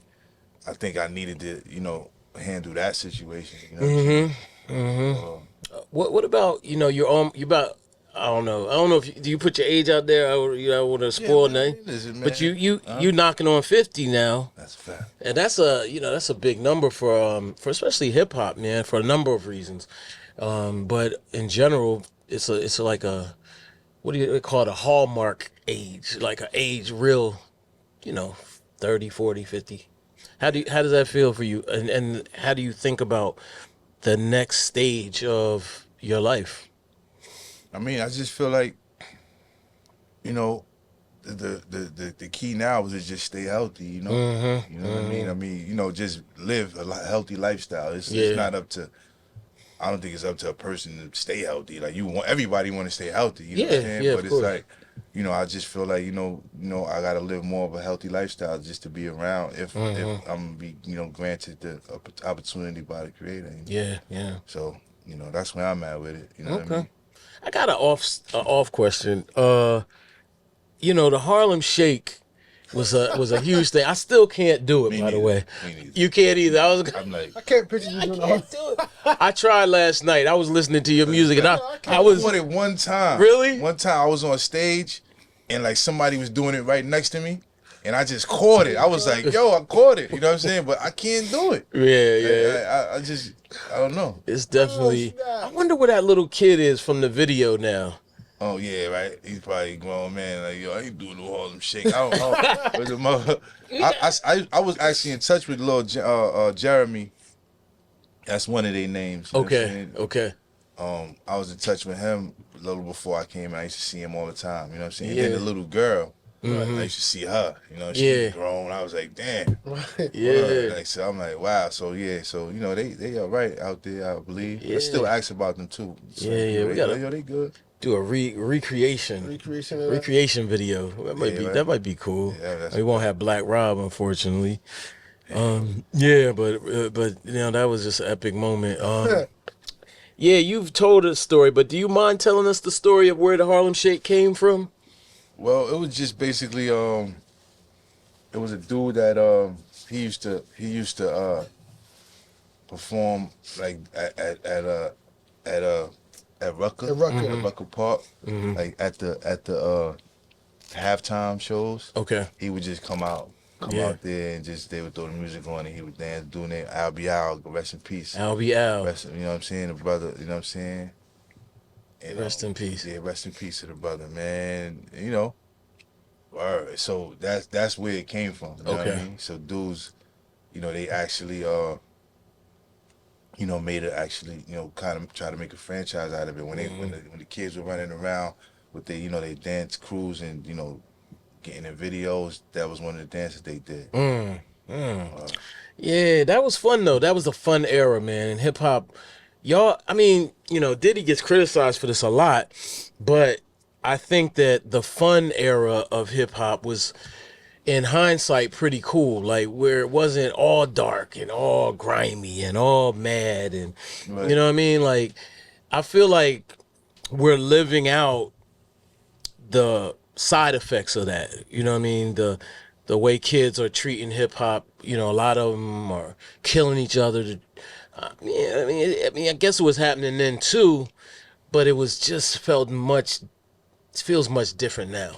I think I needed to handle that situation. You know what I'm saying?
What about you about I don't know. If do you put your age out there? I want to spoil nothing.
Listen, man.
But you knocking on 50 now.
That's a fact.
And that's a big number for especially hip hop, man, for a number of reasons. But in general, it's like a what do you call it, a hallmark age, like an age real, 30, 40, 50. How does that feel for you? And how do you think about the next stage of your life?
I just feel like, the key now is to just stay healthy, You know what I mean? Just live a healthy lifestyle. It's not up to, I don't think it's up to a person to stay healthy. Like everybody want to stay healthy, you know what I'm saying?
Yeah,
but it's like, I just feel like, I gotta live more of a healthy lifestyle just to be around if I'm gonna be, granted the opportunity by the creator.
Yeah.
So, that's where I'm at with it. You know what I mean?
I got an off question. The Harlem Shake was a huge thing. I still can't do it,
Me
by the
neither.
way.
Me neither.
You can't either.
I'm like,
I can't picture you doing all
do it. I tried last night. I was listening to your music and I was
caught it one time.
Really?
One time I was on stage and like somebody was doing it right next to me and I just caught it. I was like, yo, I caught it. You know what I'm saying? But I can't do it.
Yeah.
I don't know.
It's definitely. I wonder where that little kid is from the video now.
Oh yeah, right. He's probably a grown man. Like, yo, I ain't doing no Harlem Shake. I don't know. But the mother, I was actually in touch with little Jeremy. That's one of their names. You know what I'm saying?
Okay.
I was in touch with him a little before I came. I used to see him all the time. You know what I'm saying?
Yeah.
And then the little girl, I used to see her. She's grown. I was like, damn.
Yeah.
Like, so I'm like, wow. So yeah. So they are right out there. I believe.
Yeah.
I still ask about them too. So,
Yeah. We gotta
they good.
do a recreation video. That might be cool.
Yeah,
We won't have Black Rob, unfortunately. But that was just an epic moment. Yeah, you've told a story, but do you mind telling us the story of where the Harlem Shake came from?
Well, it was just basically it was a dude that he used to perform like at Rucker Park, like at the halftime shows.
Okay.
He would just come out there and they would throw the music on and he would dance, doing it. Al be Al, rest in peace.
Al be Al.
You know what I'm saying? The brother, you know what I'm saying? And,
rest in peace.
Yeah, rest in peace to the brother, man. So that's where it came from. You know what I mean? So dudes, they actually made it actually, kind of try to make a franchise out of it. When when the kids were running around with they dance crews and getting in videos, that was one of the dances they did.
Yeah, that was fun though. That was a fun era, man. And hip hop, y'all. Diddy gets criticized for this a lot, but I think that the fun era of hip hop was, in hindsight, pretty cool. Like where it wasn't all dark and all grimy and all mad and
Right.
you know what I mean. Like I feel like we're living out the side effects of that. You know what I mean? The way kids are treating hip hop. A lot of them are killing each other. I guess it was happening then too, but it was just feels much different now.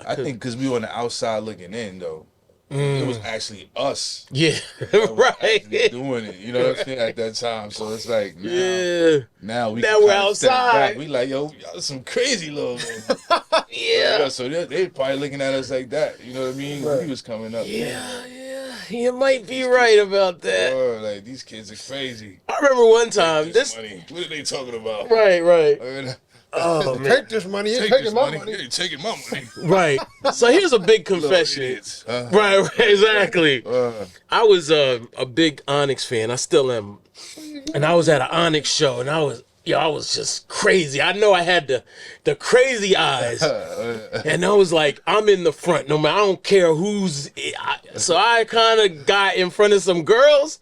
I think because we were on the outside looking in, though. It was actually us.
Yeah,
that was
right.
actually doing it. You know what I'm saying? At that time, so it's like now
Now
can
we're
kinda step
outside.
back. We like, yo, y'all some crazy little.
Yeah.
So they probably looking at us like that. You know what I mean? When he was coming up.
Yeah. You might be right about that.
Or, like these kids are crazy.
I remember one time
Money. What are they talking about?
Right. Oh man.
Take this money. You're taking my money.
You're taking my money.
Right. So here's a big confession. Right, exactly. I was a big Onyx fan. I still am. And I was at an Onyx show, and I was Yo, I was just crazy. I know I had the crazy eyes, and I was like, I'm in the front. No matter, I don't care who's. So I kind of got in front of some girls,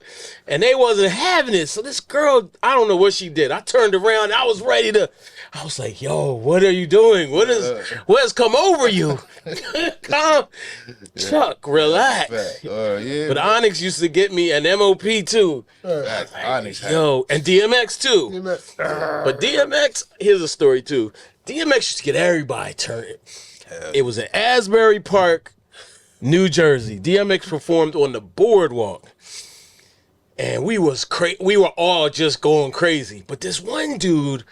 and they wasn't having it. So this girl, I don't know what she did. I turned around. I was ready to. I was like, yo, what are you doing? What has come over you? Calm, Chuck, relax.
Yeah,
But Onyx used to get me an MOP too.
Onyx.
Yo, and DMX too. But DMX, here's a story too. DMX used to get everybody turned. It was in Asbury Park, New Jersey. DMX performed on the boardwalk. And we were all just going crazy. But this one dude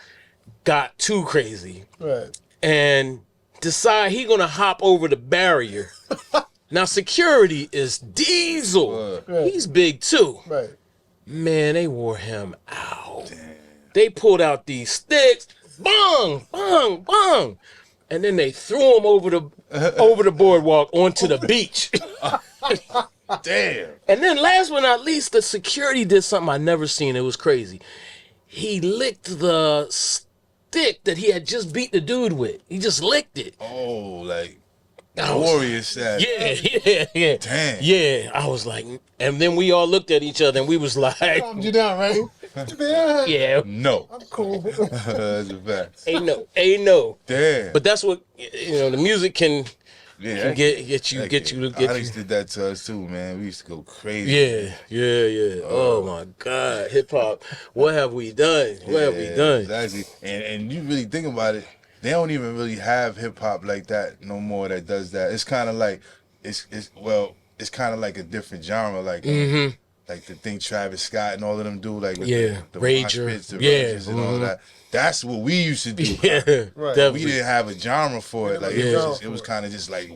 got too crazy.
Right.
And decide he gonna hop over the barrier. Now security is Diesel.
Right.
He's big too.
Right.
Man, they wore him out. Damn. They pulled out these sticks, bong, bong, bong, and then they threw him over the boardwalk onto the beach.
Damn.
And then last but not least, the security did something I never seen. It was crazy. He licked the stick that he had just beat the dude with. He just licked it.
Oh, like warrior status.
Yeah.
Damn.
Yeah, I was like, and then we all looked at each other and we was like,
Calmed you down, right?
yeah.
No.
I'm cool.
That's a fact.
Ain't no.
Damn.
But that's what, the music can
yeah,
get you.
Onyx did that to us too, man. We used to go crazy.
Yeah. Oh my God, hip hop. What have we done? What have we done?
Exactly. And you really think about it, they don't even really have hip hop like that no more that does that. It's kind of like it's kind of like a different genre, like like the thing Travis Scott and all of them do, like with the
Rager,
mosh pits, the Ragers and all that. That's what we used to do.
Yeah,
right.
We didn't have a genre for it. Like it was kind of just like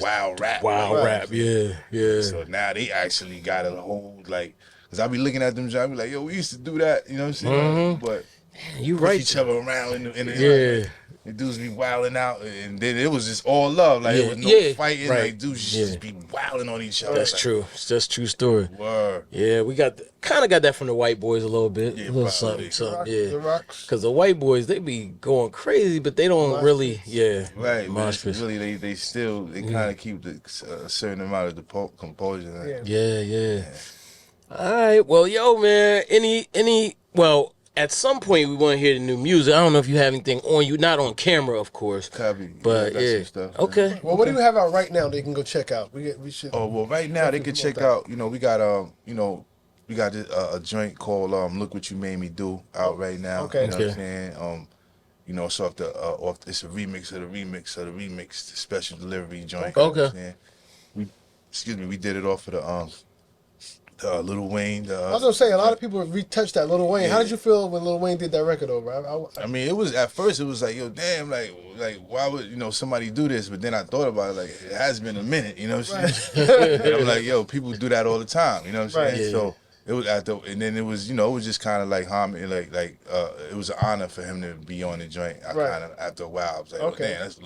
wild rap.
Wild rap. Yeah.
So now they actually got a whole like, cause I be looking at them, I be like, yo, we used to do that. You know what I'm saying? But
you
push
right.
each other around in the the dudes be wilding out, and then it was just all love. Like it was no fighting.
Right.
Like dudes just be wilding on each other.
That's
like,
true. It's just true story.
Word.
Yeah, we got that from the white boys a little bit.
Yeah,
a little
probably.
something.
The
Yeah.
rocks.
Because the white boys, they be going crazy, but they don't really. Yeah.
Right, man.
Mosh pits.
Really, they still kind of keep a certain amount of the composure.
Yeah. All right. Well, yo, man. Well, at some point we want to hear the new music. I don't know if you have anything on you, not on camera, of course.
Copy.
But
got some stuff,
okay.
man.
Well, what do you have out right now they can go check out? We should.
Oh well, right now they can check out. We got we got a joint called "Look What You Made Me Do" out right now.
Okay.
You know what I'm saying? It's off it's a remix of the remix of the remix, the special delivery joint.
Okay.
You know what I'm saying? We did it off of the Lil Wayne.
I was gonna say a lot of people retouched that Lil Wayne. How did you feel when Lil Wayne did that record over?
I mean, it was at first it was like, yo, damn, like why would somebody do this? But then I thought about it, like it has been a minute, you know what I'm saying? And I'm like, yo, people do that all the time, you know what I'm saying?
Yeah.
So it was and then it was, it was just kind of like homage, it was an honor for him to be on the joint. I kind of after a while I was like, oh damn, that's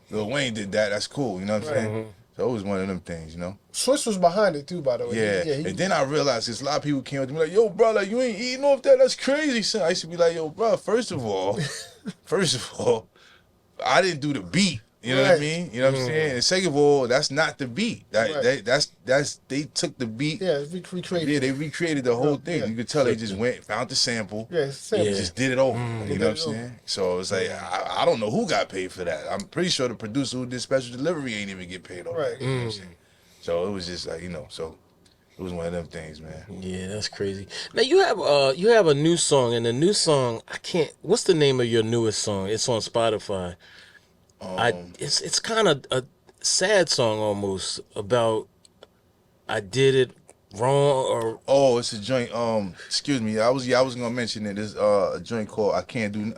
Lil Wayne did that. That's cool, you know what I'm saying? So it was one of them things,
Swiss was behind it too, by the way.
Yeah, and then I realized there's a lot of people came up to me like, yo, bro, like you ain't eating off that. That's crazy, son. I used to be like, yo, bro, first of all, I didn't do the beat. You know what I mean? You know what I'm saying? And second of all, that's not the beat. They took the beat.
Yeah, recreated.
Yeah, they recreated the whole thing. You could tell they just found the sample.
Yeah, sample.
Just did it over. You know what I'm saying? So it's like I don't know who got paid for that. I'm pretty sure the producer who did special delivery ain't even get paid over.
Right.
You know what I'm saying? So it was just like so it was one of them things, man.
Yeah, that's crazy. Now you have a new song, and the new song what's the name of your newest song? It's on Spotify. It's kind of a sad song almost about I did it wrong or
it's a joint. Excuse me. I was gonna mention it. It's a joint called I can't do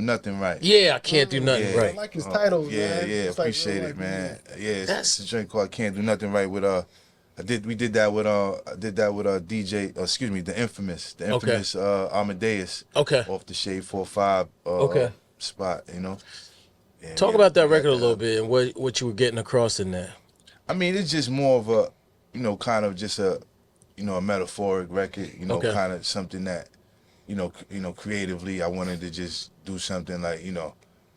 nothing right.
I can't do nothing right.
I like his title. Man.
Yeah, appreciate it, man. Yeah, it's a joint called I can't do nothing right with we did that with DJ. Excuse me, the infamous Amadeus.
Okay.
Off the Shade 45 spot. Yeah,
Talk about that record a little bit and what you were getting across in there.
I mean, it's just more of a, kind of just a, a metaphoric record. Kind of something that, creatively, I wanted to just do something like,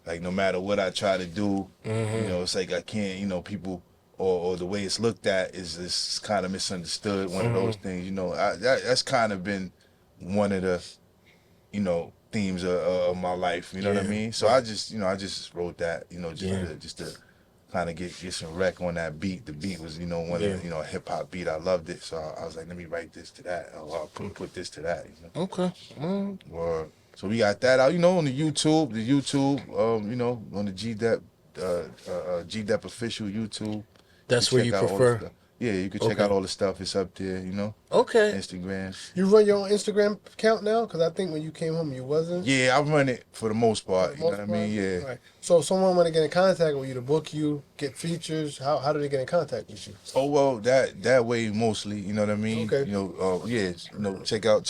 like no matter what I try to do, it's like I can't, people or the way it's looked at is kind of misunderstood. One of those things, that's kind of been one of the, themes of my life. You know what I mean? So I just wrote that, just to kind of get some rec on that beat. The beat was, one of the, a hip hop beat. I loved it, so I was like, let me write this to that. I'll put this to that.
Okay.
Or so we got that out, on the YouTube, on the G Dep, G Dep official YouTube.
That's where you
check out all the
prefer.
stuff. Yeah, you can check out all the stuff. It's up there,
Okay.
Instagram.
You run your own Instagram account now? Because I think when you came home, you wasn't.
Yeah, I run it for the most part. You know what I mean? Yeah.
Right. So if someone want to get in contact with you to book you, get features, how do they get in contact with you?
Oh well, that way mostly. You know what I mean?
Okay.
Check out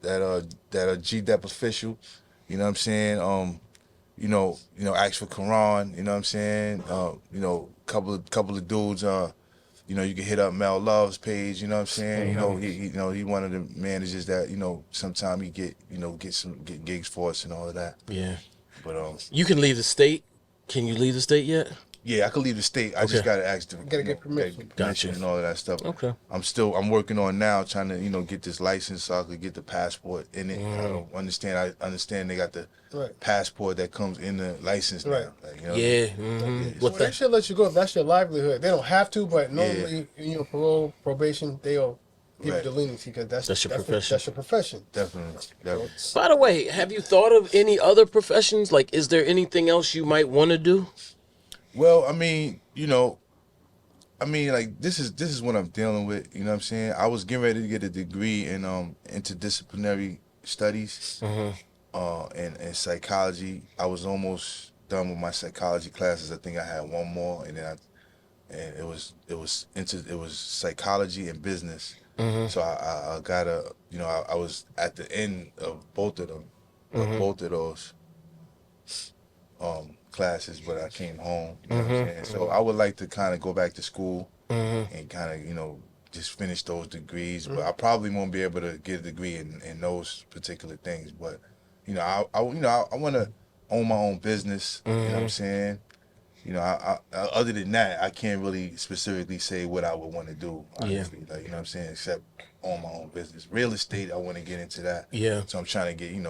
that G Dep official. You know what I'm saying? Ask for Quran. You know what I'm saying? Couple of dudes. You can hit up Mel Love's page. You know what I'm saying? He one of the managers that sometimes he get gigs for us and all of that.
Yeah.
But
you can leave the state. Can you leave the state yet?
Yeah, I could leave the state. I just gotta ask them.
Gotta get permission.
Gotcha.
And all of that stuff.
Okay.
I'm working on now trying to, get this license so I could get the passport in it. I understand they got the passport that comes in the license now.
Right.
Like,
Yeah.
Well, they should let you go if that's your livelihood. They don't have to, but normally, parole, probation, they'll give you the leniency because that's your profession. That's your profession.
Definitely.
By the way, have you thought of any other professions? Like, is there anything else you might want to do?
Well, I mean, like this is what I'm dealing with. You know what I'm saying? I was getting ready to get a degree in interdisciplinary studies, and psychology. I was almost done with my psychology classes. I think I had one more, and then it was psychology and business. So I got I was at the end of both of them, both of those classes, but I came home. You know what I'm saying? So I would like to kind of go back to school and kind of just finish those degrees. But I probably won't be able to get a degree in those particular things. But I want to own my own business. You know what I'm saying? I other than that, I can't really specifically say what I would want to do. Honestly, like what I'm saying, except own my own business. Real estate, I want to get into that.
Yeah.
So I'm trying to get you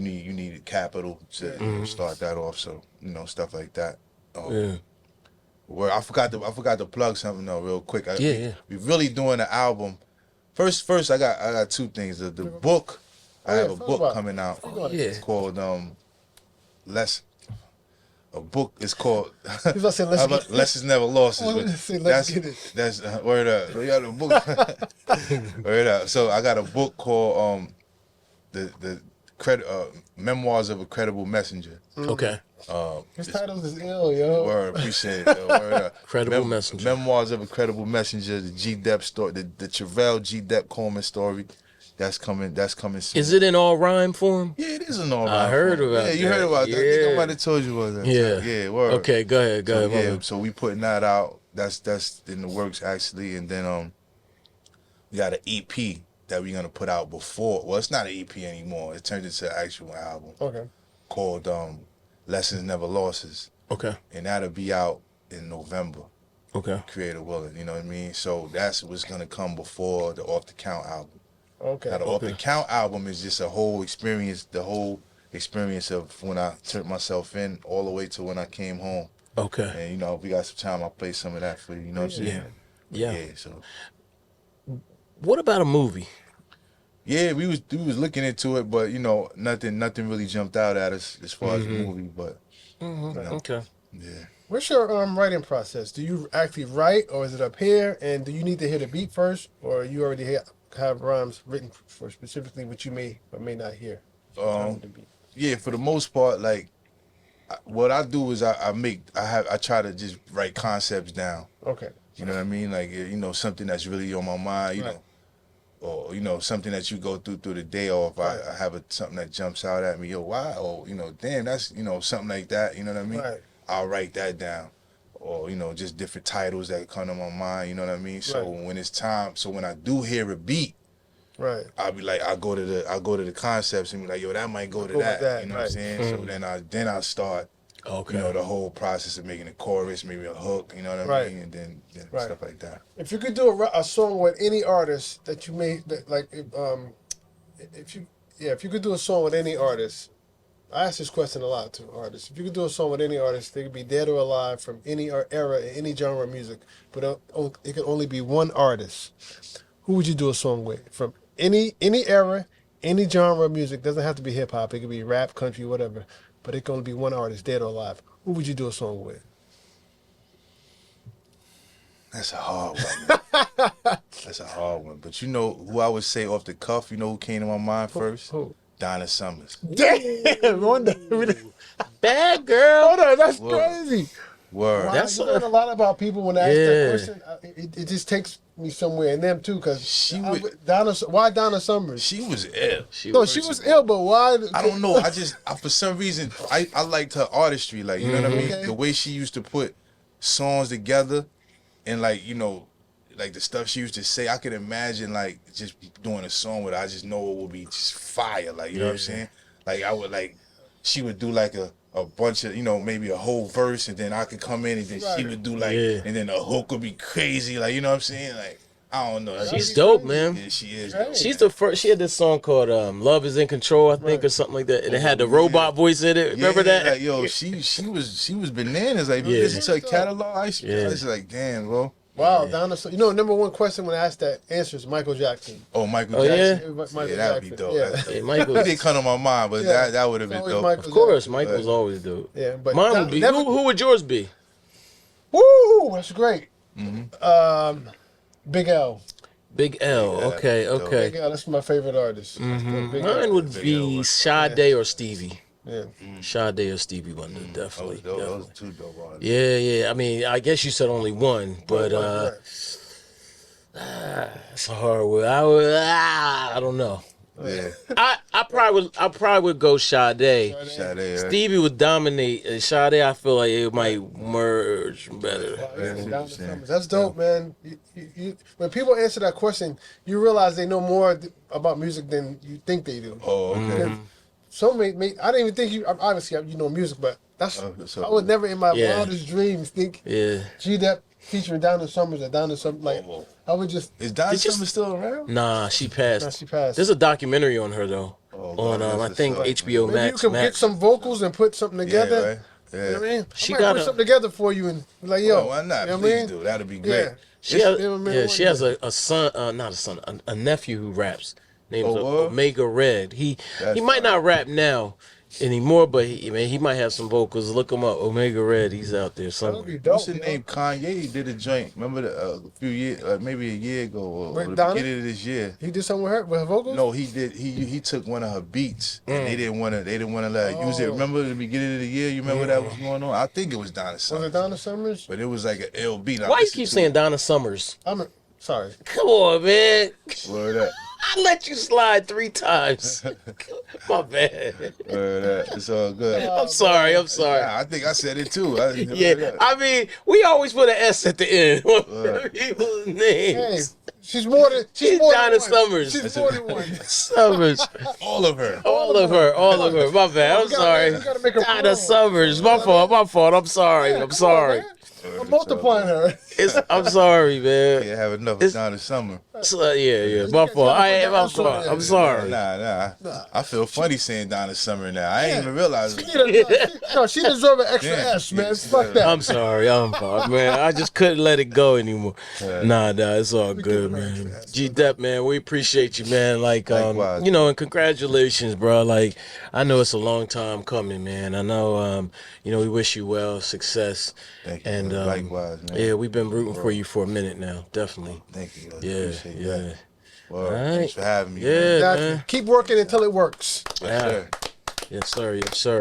need capital to start that off. So stuff like that. Where I forgot to plug something though real quick. We're really doing an album. First I got two things. The book. I have a book coming out. It's called A book is called Lessons Never Losses. That's word up. We got a book. Word up. So I got a book called the Memoirs of a Credible Messenger.
Okay.
His titles is ill, yo.
Word, appreciate it. Word up.
Credible Messenger.
Memoirs of a Credible Messenger. The G Dep story. The Travell G Dep Coleman story. That's coming soon.
Is it in all rhyme form?
Yeah, it is in all rhyme
I heard
form.
about that.
Yeah, you heard about that. I think I might have told you about that.
Yeah.
Yeah, word.
Okay, go ahead.
Yeah, so we putting that out. That's in the works actually, and then we got an EP that we're gonna put out before. Well, it's not an EP anymore. It turned into an actual album.
Okay.
Called Lessons Never Losses.
Okay.
And that'll be out in November.
Okay.
Creator willing, you know what I mean? So that's what's gonna come before the Off the Count album.
Okay.
Now the Off the Count album is just a whole experience, the whole experience of when I turned myself in all the way to when I came home.
Okay.
And if we got some time, I'll play some of that for you. You know what I'm saying?
Yeah.
So.
What about a movie?
Yeah, we was looking into it, but nothing really jumped out at us as far as the movie. But
Okay.
yeah.
What's your writing process? Do you actually write, or is it up here? And do you need to hit a beat first, or you already have rhymes written for specifically what you may or may not hear?
Yeah, for the most part, like what I do is I try to just write concepts down.
Okay.
You know what I mean? Like something that's really on my mind. You know. Or something that you go through the day, or if I have something that jumps out at me, why? Or damn, that's something like that. You know what I mean?
Right.
I'll write that down, or just different titles that come to my mind. You know what I mean? So when it's time, so when I do hear a beat,
Right.
I'll be like, I go to the concepts and be like, yo, that might go to that. You know what I'm saying? So then I start,
Okay.
you know, the whole process of making a chorus, maybe a hook. You know what I mean? And then stuff like that.
If you could do a song with any artist that you made, that, like, if you could do a song with any artist, I ask this question a lot to artists. If you could do a song with any artist, they could be dead or alive from any era, any genre of music, but it could only be one artist. Who would you do a song with? From any era, any genre of music. Doesn't have to be hip hop. It could be rap, country, whatever. But it can only be one artist, dead or alive. Who would you do a song with?
That's a hard one. That's a hard one. But you know who I would say off the cuff? You know who came to my mind first?
Who?
Donna Summers.
Damn!
Bad girl.
Hold on, that's
Whoa.
crazy.
Word.
Wow,
That's
you learn a lot about people when they ask
Yeah.
that question. It just takes me somewhere, and them too, because why Donna Summers?
She was ill.
She was ill, but why?
I don't know. I for some reason I liked her artistry. Like, you know what I mean?
Okay.
The way she used to put songs together, and like, you know, like the stuff she used to say, I could imagine like just doing a song with her. I just know it would be just fire. Like, you know what I'm saying? Like I would like, she would do like a bunch of, you know, maybe a whole verse, and then I could come in and then she would do like, and then the hook would be crazy. Like, you know what I'm saying? Like, I don't know.
She's dope, man.
Yeah, she is. Dope.
She's the first. She had this song called "Love Is in Control," I think, or something like that. And it had the robot voice in it. Remember that?
Like, yo, she was bananas. Like, listen to her catalog. I was like, damn, bro.
Wow, Donna. You know, number one question when I asked that answer is Michael Jackson.
Oh, Michael Jackson.
Michael
Yeah, that would be
Jackson.
dope.
Yeah.
Yeah, Michael.
It didn't come to my mind, but that would have been dope.
Michael
Of course,
Jackson.
Michael's always dope.
Yeah, but
mine would be. Who would yours be?
Woo, that's great.
Mm-hmm.
Big L.
Big L.
Yeah,
okay,
dope.
okay.
Big L, that's my favorite artist. Big L.
Mine would be Sade or Stevie.
Yeah.
Sade or Stevie Wonder, definitely.
Those two dope artists.
Yeah. I mean, I guess you said only one, but
Right.
it's a hard one. I don't know.
Yeah.
I probably would go Sade.
Sade, right?
Stevie would dominate. Sade, I feel like it might merge better.
That's dope, man. When people answer that question, you realize they know more about music than you think they do.
Oh, okay.
Some I didn't even think you. Obviously, you know music, but that's
so
I would never in my
Yeah.
wildest dreams think
Yeah.
G Dep featuring Donna Summers or Donna Summers. Like I would just.
Is Donna Summers still around?
Nah, she passed.
Nah, she passed.
There's a documentary on her though.
Oh,
on I think HBO
Maybe
Max.
you can get some vocals and put something together.
Yeah, right. Yeah.
You know what I mean?
She
I might
got
put something together for you and be like, yo,
Well, why not?
You know what I
Please
mean?
do. That'd be great.
Yeah.
She has a son, not a son, a nephew who raps. Named
what?
Omega Red. He
That's
might not rap now anymore, but he might have some vocals. Look him up, Omega Red. He's out there
That'd be
somewhere.
dope.
What's his name? Kanye did a joint. Remember a few years, maybe a year ago, or
With
the
Donna?
beginning of this year.
He did something with her, with her vocals?
No, he did. He took one of her beats, and they didn't want to let her use it. Remember the beginning of the year? You remember that was going on? I think it was Donna
Was
Summers.
it Donna Summers?
But it was like an ill beat.
Why you keep saying Donna Summers?
Sorry.
Come on, man.
Word up.
I let you slide 3 times. My bad.
Word up. It's all good.
I'm sorry.
Yeah, I think I said it too.
Yeah, I mean, we always put an S at the end on people's
Hey,
names.
she's more than
Donna
one.
Summers.
She's more than one.
Summers.
all of her.
All of her. My bad. I'm sorry.
You gotta make her
Donna
proud.
Summers. My fault. I'm sorry.
Yeah,
I'm
come
sorry.
on, man. I'm multiplying her.
I'm sorry, man.
Can't have enough of Donna Summer.
Yeah. My fault. I'm sorry. I'm sorry.
Nah. I feel funny saying Donna Summer now. I ain't even realize it.
No, she deserves an extra
Yeah.
S, man. Fuck that.
I'm sorry. Man. I just couldn't let it go anymore. Nah, it's all good, man. G Dep, man, we appreciate you, man. Like,
Likewise.
and congratulations, bro. Like, I know it's a long time coming, man. I know, we wish you well, success.
Thank you.
And
likewise, man.
yeah, we've been rooting for you for a minute now, definitely.
Thank you. I
Yeah,
appreciate
yeah.
that. Well,
All right.
thanks for having me.
Yeah,
man.
Exactly.
man.
Keep working until it works.
Yes, sir.
Yes, sir. Yes, sir.